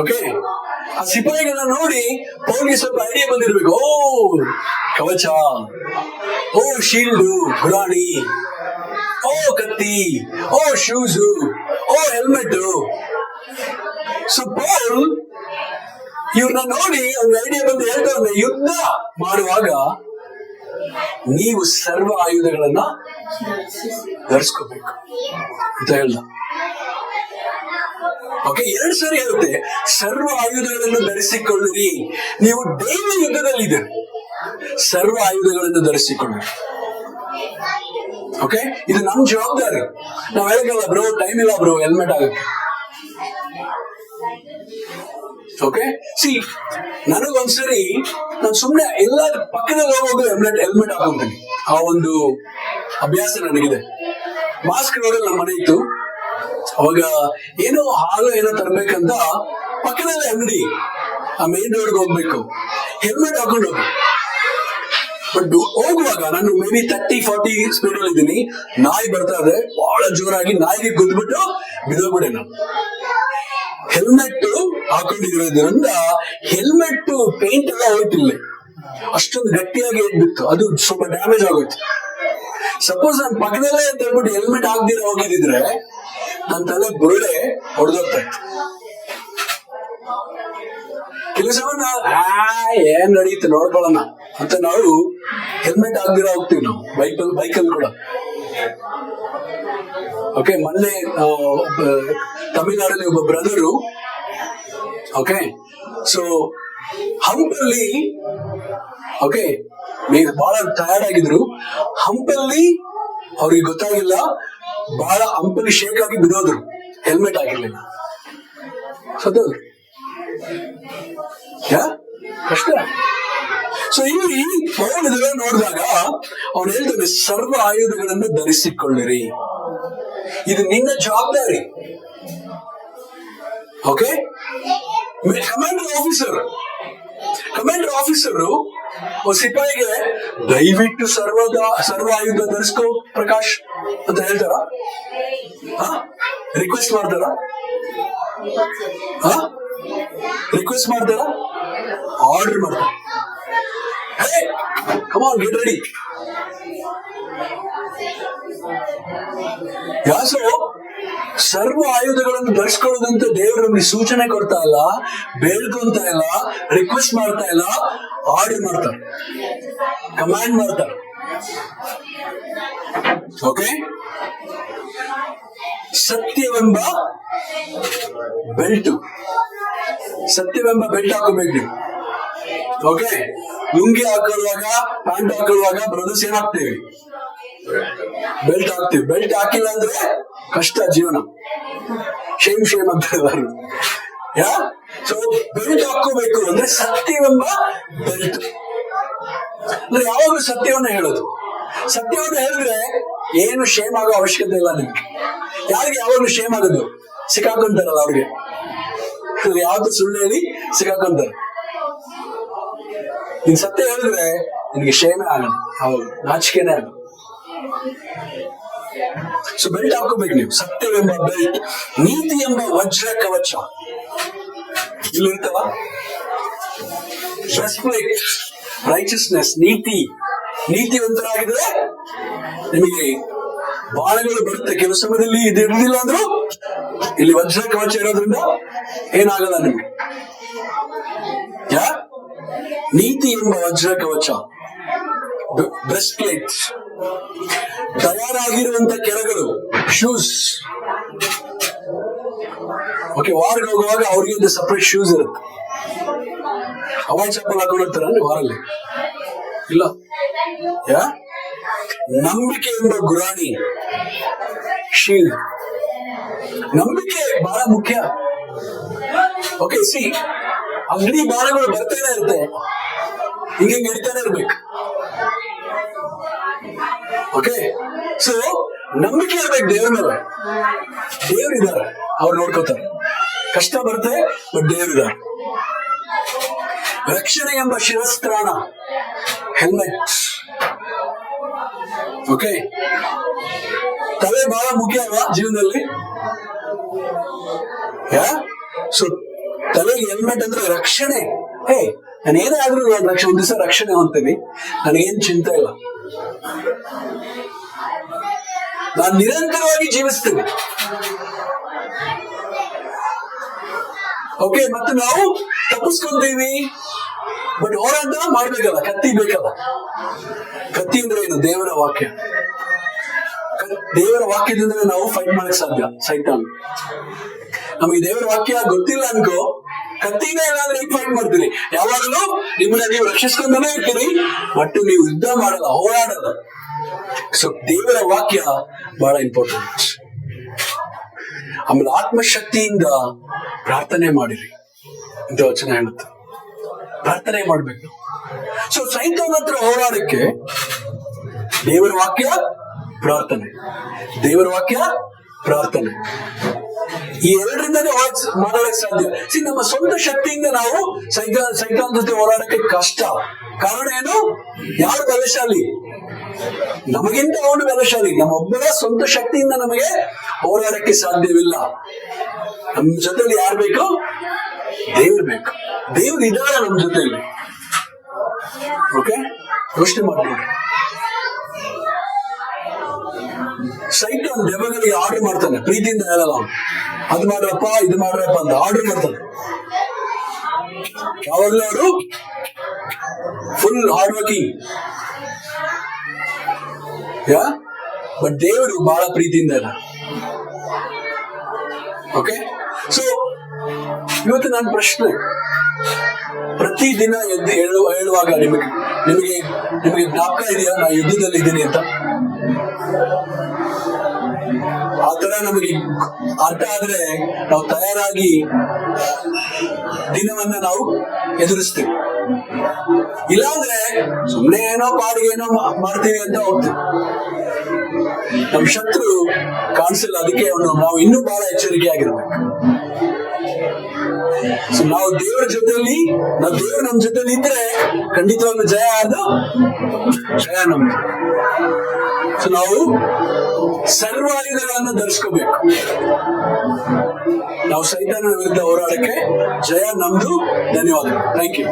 ಓಕೆ, ಆ ಸಿಪಾಯಿಗಳನ್ನ ನೋಡಿ ಪೌಲ್ಗೆ ಸ್ವಲ್ಪ ಐಡಿಯಾ ಬಂದಿರ್ಬೇಕು. ಓ ಕವಚ, ಓ ಶೀಲ್ಡು, ಗುರಾಣಿ, ಓ ಕತ್ತಿ, ಓ ಶೂಸು, ಓ ಹೆಲ್ಮೆಟ್. ಸೊ ಪೌಲ್ ಇವ್ರನ್ನ ನೋಡಿ ಅವ್ನ ಐಡಿಯಾ ಬಂದು ಹೇಳ್ತಾನೆ, ಯುದ್ಧ ಮಾಡುವಾಗ ನೀವು ಸರ್ವ ಆಯುಧಗಳನ್ನ ಧರಿಸ್ಕೋಬೇಕು ಅಂತ ಹೇಳ್ದ. ಓಕೆ, 2 ಸರಿ ಹೇಳುತ್ತೆ, ಸರ್ವ ಆಯುಧಗಳನ್ನು ಧರಿಸಿಕೊಳ್ಳಿರಿ. ನೀವು ಡೈಲಿ ಯುದ್ಧದಲ್ಲಿದ್ದೀರಿ, ಸರ್ವ ಆಯುಧಗಳನ್ನು ಧರಿಸಿಕೊಳ್ಳಿರಿ. ಓಕೆ, ಇದು ನಮ್ ಜವಾಬ್ದಾರಿ. ನಾವ್ ಹೇಳಕ್ಕಲ್ಲ ಬ್ರೋ, ಟೈಮ್ ಇಲ್ಲ ಬ್ರೋ ಹೆಲ್ಮೆಟ್ ಆಗಕ್ಕೆ. ಓಕೆ, ಸಿ ನನಗೊಂದ್ಸರಿ ನಾನು ಸುಮ್ನೆ ಎಲ್ಲ ಪಕ್ಕದಲ್ಲಿ ಹೋಗೋದು ಹೆಲ್ಮೆಟ್ ಹಾಕೊಂತೀನಿ. ಆ ಒಂದು ಅಭ್ಯಾಸ ನನಗಿದೆ. ಮಾಸ್ಕ್ ರೋಡಲ್ಲಿ ನಮ್ಮ ಮನೆ ಇತ್ತು. ಅವಾಗ ಏನೋ ಹಾಲು ಏನೋ ತರ್ಬೇಕಂತ ಪಕ್ಕದಲ್ಲೇ ಅಂಗಡಿ, ಆ ಮೇನ್ ರೋಡ್ಗೆ ಹೋಗ್ಬೇಕು, ಹೆಲ್ಮೆಟ್ ಹಾಕೊಂಡು ಹೋಗಿ. ಬಟ್ ಹೋಗುವಾಗ ನಾನು ಮೇ ಬಿ 30-40 ಸ್ಪೀಡ್ ಅಲ್ಲಿ ಇದ್ದೀನಿ. ನಾಯಿ ಬರ್ತಾ ಇದೆ ಬಹಳ ಜೋರಾಗಿ, ನಾಯಿಗೆ ಗುದ್ಬಿಟ್ಟು ಬಿದ್ದೋಗ್ಬಿಡೆ. ನಾನು ಹೆಲ್ಮೆಟ್ ಹಾಕೊಂಡಿರೋದ್ರಿಂದ ಹೆಲ್ಮೆಟ್ ಪೇಂಟ್ ಎಲ್ಲ ಹೋಯ್ತಿಲ್ಲ, ಅಷ್ಟೊಂದು ಗಟ್ಟಿಯಾಗಿ ಎದ್ಬಿತ್ತು. ಅದು ಸ್ವಲ್ಪ ಡ್ಯಾಮೇಜ್ ಆಗೋಯ್ತು. ಸಪೋಸ್ ನಾನು ಪಕ್ಕದಲ್ಲೇ ಅಂತ ಹೇಳ್ಬಿಟ್ಟು ಹೆಲ್ಮೆಟ್ ಹಾಕ್ದಿರ ಹೋಗಿದ್ರೆ ನನ್ನ ತಲೆ ಬುರುಡೆ ಹೊಡೆದೋಗ್ತಾ ಇತ್ತು. ಕೆಲವು ಸಲ ಏನ್ ನಡೆಯುತ್ತೆ ನೋಡ್ಕೊಳ್ಳೋಣ ಅಂತ ನಾವು ಹೆಲ್ಮೆಟ್ ಹಾಕ್ದಿರ ಹೋಗ್ತೀವಿ. ನಾವು ಬೈಕಲ್ಲಿ ಕೂಡ. ಓಕೆ, ಮೊನ್ನೆ ತಮಿಳ್ನಾಡಲ್ಲಿ ಒಬ್ಬ ಬ್ರದರು, ಓಕೆ, ಸೊ ಹಂಪಲ್ಲಿ, ಓಕೆ, ಬಹಳ ಟಯರ್ಡ್ ಆಗಿದ್ರು. ಹಂಪಲ್ಲಿ ಅವ್ರಿಗೆ ಗೊತ್ತಾಗಿಲ್ಲ, ಬಹಳ ಹಂಪಲ್ಲಿ ಶೇಕ್ ಆಗಿ ಬಿಡೋದ್ರು, ಹೆಲ್ಮೆಟ್ ಆಗಿರ್ಲಿಲ್ಲ, ಸತ್ತೋದ್ರು. ಕಷ್ಟ. ಸೊ ಇಲ್ಲಿ ಪೌಲ್ ನೋಡಿದಾಗ ಅವನು ಹೇಳ್ತಾನೆ, ಸರ್ವ ಆಯುಧಗಳನ್ನು ಧರಿಸಿಕೊಳ್ಳಿರಿ, ಇದು ನಿನ್ನ ಜವಾಬ್ದಾರಿ. ಓಕೆ, ಕಮಾಂಡರ್ ಆಫೀಸರು ಸಿಪಾಯಿಗೆ ದಯವಿಟ್ಟು ಸರ್ವ ಆಯುಧ ಧರಿಸ್ಕೋ ಪ್ರಕಾಶ್ ಅಂತ ಹೇಳ್ತಾರ? ರಿಕ್ವೆಸ್ಟ್ ಮಾಡ್ತಾರ? ಆರ್ಡರ್ ಮಾಡ್ತಾರ. Hey come on, get ready. ಯಾಸೋ ಸರ್ವ ಆಯುಧಗಳನ್ನು ಧರಿಸ್ಕೊಳ್ಳೋದಂತ ದೇವರು ನಮ್ಗೆ ಸೂಚನೆ ಕೊಡ್ತಾ ಇಲ್ಲ, ಬೇಡ್ಕೊಂತ ಇಲ್ಲ, ರಿಕ್ವೆಸ್ಟ್ ಮಾಡ್ತಾ ಇಲ್ಲ, ಆರ್ಡರ್ ಮಾಡ್ತಾರೆ, ಕಮಾಂಡ್ ಮಾಡ್ತಾರೆ. ಓಕೆ, ಸತ್ಯವೆಂಬ ಬೆಲ್ಟ್ ಹಾಕೋಬೇಕು ನೀವು. ಓಕೆ, ಲುಂಗಿ ಹಾಕೊಳ್ಳುವಾಗ, ಪ್ಯಾಂಟ್ ಹಾಕೊಳ್ಳುವಾಗ ಬ್ರದರ್ಸ್ ಏನ್ ಹಾಕ್ತೇವೆ? ಬೆಲ್ಟ್ ಹಾಕ್ತಿವಿ. ಬೆಲ್ಟ್ ಹಾಕಿಲ್ಲ ಅಂದ್ರೆ ಕಷ್ಟ ಜೀವನ. ಶೇಮ್ ಅಂತ ಎಲ್ಲಾರು. ಸೊ ಬೆಲ್ಟ್ ಹಾಕೋಬೇಕು ಅಂದ್ರೆ ಸತ್ಯವೆಂಬ ಬೆಲ್ಟ್ ಅಂದ್ರೆ ಯಾವಾಗಲೂ ಸತ್ಯವನ್ನ ಹೇಳೋದು. ಸತ್ಯವನ್ನು ಹೇಳಿದ್ರೆ ಏನು ಶೇಮ್ ಆಗೋ ಅವಶ್ಯಕತೆ ಇಲ್ಲ ನಿಮ್ಗೆ. ಯಾರಿಗೆ ಯಾವಾಗ್ಲೂ ಶೇಮ್ ಆಗೋದು? ಸಿಕ್ಕಾಕೊಂತಾರಲ್ಲ ಅವ್ರಿಗೆ, ಯಾವ್ದು ಸುಳ್ಳು ಹೇಳಿ ಸಿಕ್ಕಾಕೊಂತಾರೆ. ನೀನ್ ಸತ್ಯ ಹೇಳಿದ್ರೆ ನಿನ್ಗೆ ಶೇಮೇ ಆಗಲ್ಲ, ಹೌದು, ನಾಚಿಕೆನೇ ಆಗಲ್ಲ. ಸೊ ಬೆಲ್ಟ್ ಹಾಕೋಬೇಕು ನೀವು, ಸತ್ಯವೆಂಬ ಬೆಲ್ಟ್, ನೀತಿ ಎಂಬ ವಜ್ರ ಕವಚ ಇಲ್ಲಿರ್ತವ. ಬ್ರೆಸ್ಟ್ಪ್ಲೇಟ್, ರೈಚಸ್ನೆಸ್, ನೀತಿವಂತರಾಗಿದ್ರೆ ನಿಮಗೆ ಬಾಣಗಳು ಬರುತ್ತೆ. ಕೆಲವು ಸಮಯದಲ್ಲಿ ಇದು ಇರುವುದಿಲ್ಲ ಅಂದ್ರೂ ಇಲ್ಲಿ ವಜ್ರ ಕವಚ ಇರೋದ್ರಿಂದ ಏನಾಗಲ್ಲ ನಿಮ್ಗೆ. ನೀತಿ ಎಂಬ ವಜ್ರ ಕವಚ, ಬ್ರೆಸ್ಟ್ಪ್ಲೇಟ್, ತಯಾರಾಗಿರುವಂತ ಕೆರಗಳು, ಶೂಸ್. ಓಕೆ, ವಾರ್ಗೆ ಹೋಗುವಾಗ ಅವ್ರಿಗೆ ಒಂದು ಸಪರೇಟ್ ಶೂಸ್ ಇರುತ್ತೆ. ಹವಾಯಿ ಚಪ್ಪಲ್ ಹಾಕೊಂಡಿರ್ತಾರ ವಾರಲ್ಲಿ? ಇಲ್ಲ. ನಂಬಿಕೆ ಎಂಬ ಗುರಾಣಿ, ಶೀಲ್ಡ್. ನಂಬಿಕೆ ಬಹಳ ಮುಖ್ಯ. ಓಕೆ, ಅಗ್ನಿ ಬಾಣಗಳು ಬರ್ತಾನೆ ಇರುತ್ತೆ, ಹಿಂಗೆ ಹಿಡಿತಾನೆ ಇರ್ಬೇಕು. ಓಕೆ, ಸೊ ನಂಬಿಕೆ ಇರ್ಬೇಕು ದೇವ್ರ ಮೇಲೆ. ದೇವ್ರಿದ್ದಾರೆ, ಅವ್ರು ನೋಡ್ಕೋತಾರೆ. ಕಷ್ಟ ಬರುತ್ತೆ, ಬಟ್ ದೇವ್ರಿದ್ದಾರೆ. ರಕ್ಷಣೆ ಎಂಬ ಶಿರಸ್ತ್ರಾಣ, ಹೆಲ್ಮೆಟ್. ಓಕೆ, ತಲೆ ಬಹಳ ಮುಖ್ಯ ಅಲ್ವಾ ಜೀವನದಲ್ಲಿ? ಸೊ ತಲೆಗೆ ಹೆಲ್ಮೆಟ್ ಅಂದ್ರೆ ರಕ್ಷಣೆ. ನಾನು ಏನೇ ಆದ್ರೂ ಒಂದ್ ದಿವಸ ರಕ್ಷಣೆ ಹೊಂತೀನಿ, ನನಗೇನ್ ಚಿಂತೆ ಇಲ್ಲ. ನಾನು ನಿರಂತರವಾಗಿ ಜೀವಿಸ್ತೀನಿ. ಓಕೆ, ಮತ್ತೆ ನಾವು ತಪ್ಪಿಸ್ಕೊಂತೀವಿ, ಬಟ್ ಹೋರಾಟ ಮಾಡ್ಬೇಕಲ್ಲ, ಕತ್ತಿ ಬೇಕಲ್ಲ. ಕತ್ತಿ ಅಂದ್ರೆ ಏನು? ದೇವರ ವಾಕ್ಯ. ದೇವರ ವಾಕ್ಯದಿಂದ ನಾವು ಫೈಟ್ ಮಾಡಕ್ ಸಾಧ್ಯ ಸೈತಾನ್. ನಮಗೆ ದೇವರ ವಾಕ್ಯ ಗೊತ್ತಿಲ್ಲ ಅನ್ಕೋ, ಕತ್ತಿನೇ ಇಲ್ಲ ಅಂದ್ರೆ ಫೈಟ್ ಮಾಡ್ತೀರಿ. ಯಾವಾಗಲೂ ನಿಮ್ಮನ್ನ ನೀವು ರಕ್ಷಿಸ್ಕೊಂಡೇ ಇರ್ತೀರಿ, ಬಟ್ ನೀವು ಯುದ್ಧ ಮಾಡಲ್ಲ, ಹೋರಾಡಲ್ಲ. ಸೊ ದೇವರ ವಾಕ್ಯ ಬಹಳ ಇಂಪಾರ್ಟೆಂಟ್. ಆಮೇಲೆ ಆತ್ಮಶಕ್ತಿಯಿಂದ ಪ್ರಾರ್ಥನೆ ಮಾಡಿರಿ ಅಂತ ವಚನ ಹೇಳುತ್ತೆ. ಪ್ರಾರ್ಥನೆ ಮಾಡ್ಬೇಕು. ಸೊ ಸೈತಾನ್ ಹತ್ರ ಹೋರಾಡಕ್ಕೆ ದೇವರ ವಾಕ್ಯ, ಪ್ರಾರ್ಥನೆ. ದೇವರ ವಾಕ್ಯ, ಪ್ರಾರ್ಥನೆ, ಈ ಎರಡರಿಂದಾನೇ ಮಾತಾಡಕ್ ಸಾಧ್ಯ. ನಮ್ಮ ಸ್ವಂತ ಶಕ್ತಿಯಿಂದ ನಾವು ಸೈತಾನ್ ಜೊತೆ ಹೋರಾಡಕ್ಕೆ ಕಷ್ಟ. ಕಾರಣ ಏನು? ಯಾರು ಬಲಶಾಲಿ? ನಮಗಿಂತ ಅವನು ಬಲಶಾಲಿ. ನಮ್ಮೊಬ್ಬರ ಸ್ವಂತ ಶಕ್ತಿಯಿಂದ ನಮಗೆ ಹೋರಾಡಕ್ಕೆ ಸಾಧ್ಯವಿಲ್ಲ. ನಮ್ಮ ಜೊತೆಲಿ ಯಾರು ಬೇಕು? ದೇವ್ರು ಬೇಕು. ದೇವ್ರು ಇದ್ದಾರ ನಮ್ಮ ಜೊತೆಲಿ. ಓಕೆ, ಯೋಚನೆ ಮಾಡ್ತೀವಿ. ಸೈತಾನ್ ದೆವ್ವಗಳಿಗೆ ಆರ್ಡರ್ ಮಾಡ್ತಾನೆ, ಪ್ರೀತಿಯಿಂದ ಹೇಳಲ್ಲ. ಅದು ಮಾಡ್ರಪ್ಪ, ಇದು ಮಾಡ್ರಪ್ಪ ಅಂತ ಆರ್ಡರ್ ಮಾಡ್ತಾನೆ. ಯಾವಾಗಲೂ ಅವರು ಫುಲ್ ಹಾರ್ಡ್ ವರ್ಕಿಂಗ್. ಬಟ್ ದೇವರು ಬಹಳ ಪ್ರೀತಿಯಿಂದ ಇಲ್ಲ. ಓಕೆ, ಸೊ ಇವತ್ತು ನನ್ನ ಪ್ರಶ್ನೆ, ಪ್ರತಿದಿನ ಎದ್ದು ಹೇಳುವಾಗ ನಿಮಗೆ ಜ್ಞಾಪಕ ಇದೆಯಾ ನಾ ಯುದ್ಧದಲ್ಲಿ ಇದ್ದೀನಿ ಅಂತ? ಆತರ ನಮಗೆ ಅರ್ಥ ಆದ್ರೆ ನಾವು ತಯಾರಾಗಿ ದಿನವನ್ನ ನಾವು ಎದುರಿಸ್ತೀವಿ. ಇಲ್ಲಾಂದ್ರೆ ಸುಮ್ಮನೆ ಏನೋ ಪಾಡಿಗೆ ಏನೋ ಮಾಡ್ತೀವಿ ಅಂತ ಹೋಗ್ತೀವಿ. ನಮ್ ಶತ್ರು ಕಾಣಿಸಿಲ್ಲ, ಅದಕ್ಕೆ ನಾವು ಇನ್ನೂ ಬಹಳ ಎಚ್ಚರಿಕೆ ಆಗಿರ್ಬೇಕು. ಸೊ ನಾವು ದೇವರ ಜೊತೆಲಿ, ದೇವರು ನಮ್ ಜೊತೆಲಿ ಇದ್ರೆ ಖಂಡಿತವಾಗ್ಲೂ ಜಯ ನಮ್ದು. ಸೊ ನಾವು ಸರ್ವಾಯುಧಗಳನ್ನು ಧರಿಸ್ಕೋಬೇಕು. ನಾವು ಸೈತಾನನ ವಿರುದ್ಧ ಹೋರಾಡಕ್ಕೆ ಜಯ ನಮ್ದು. ಧನ್ಯವಾದ. Thank you.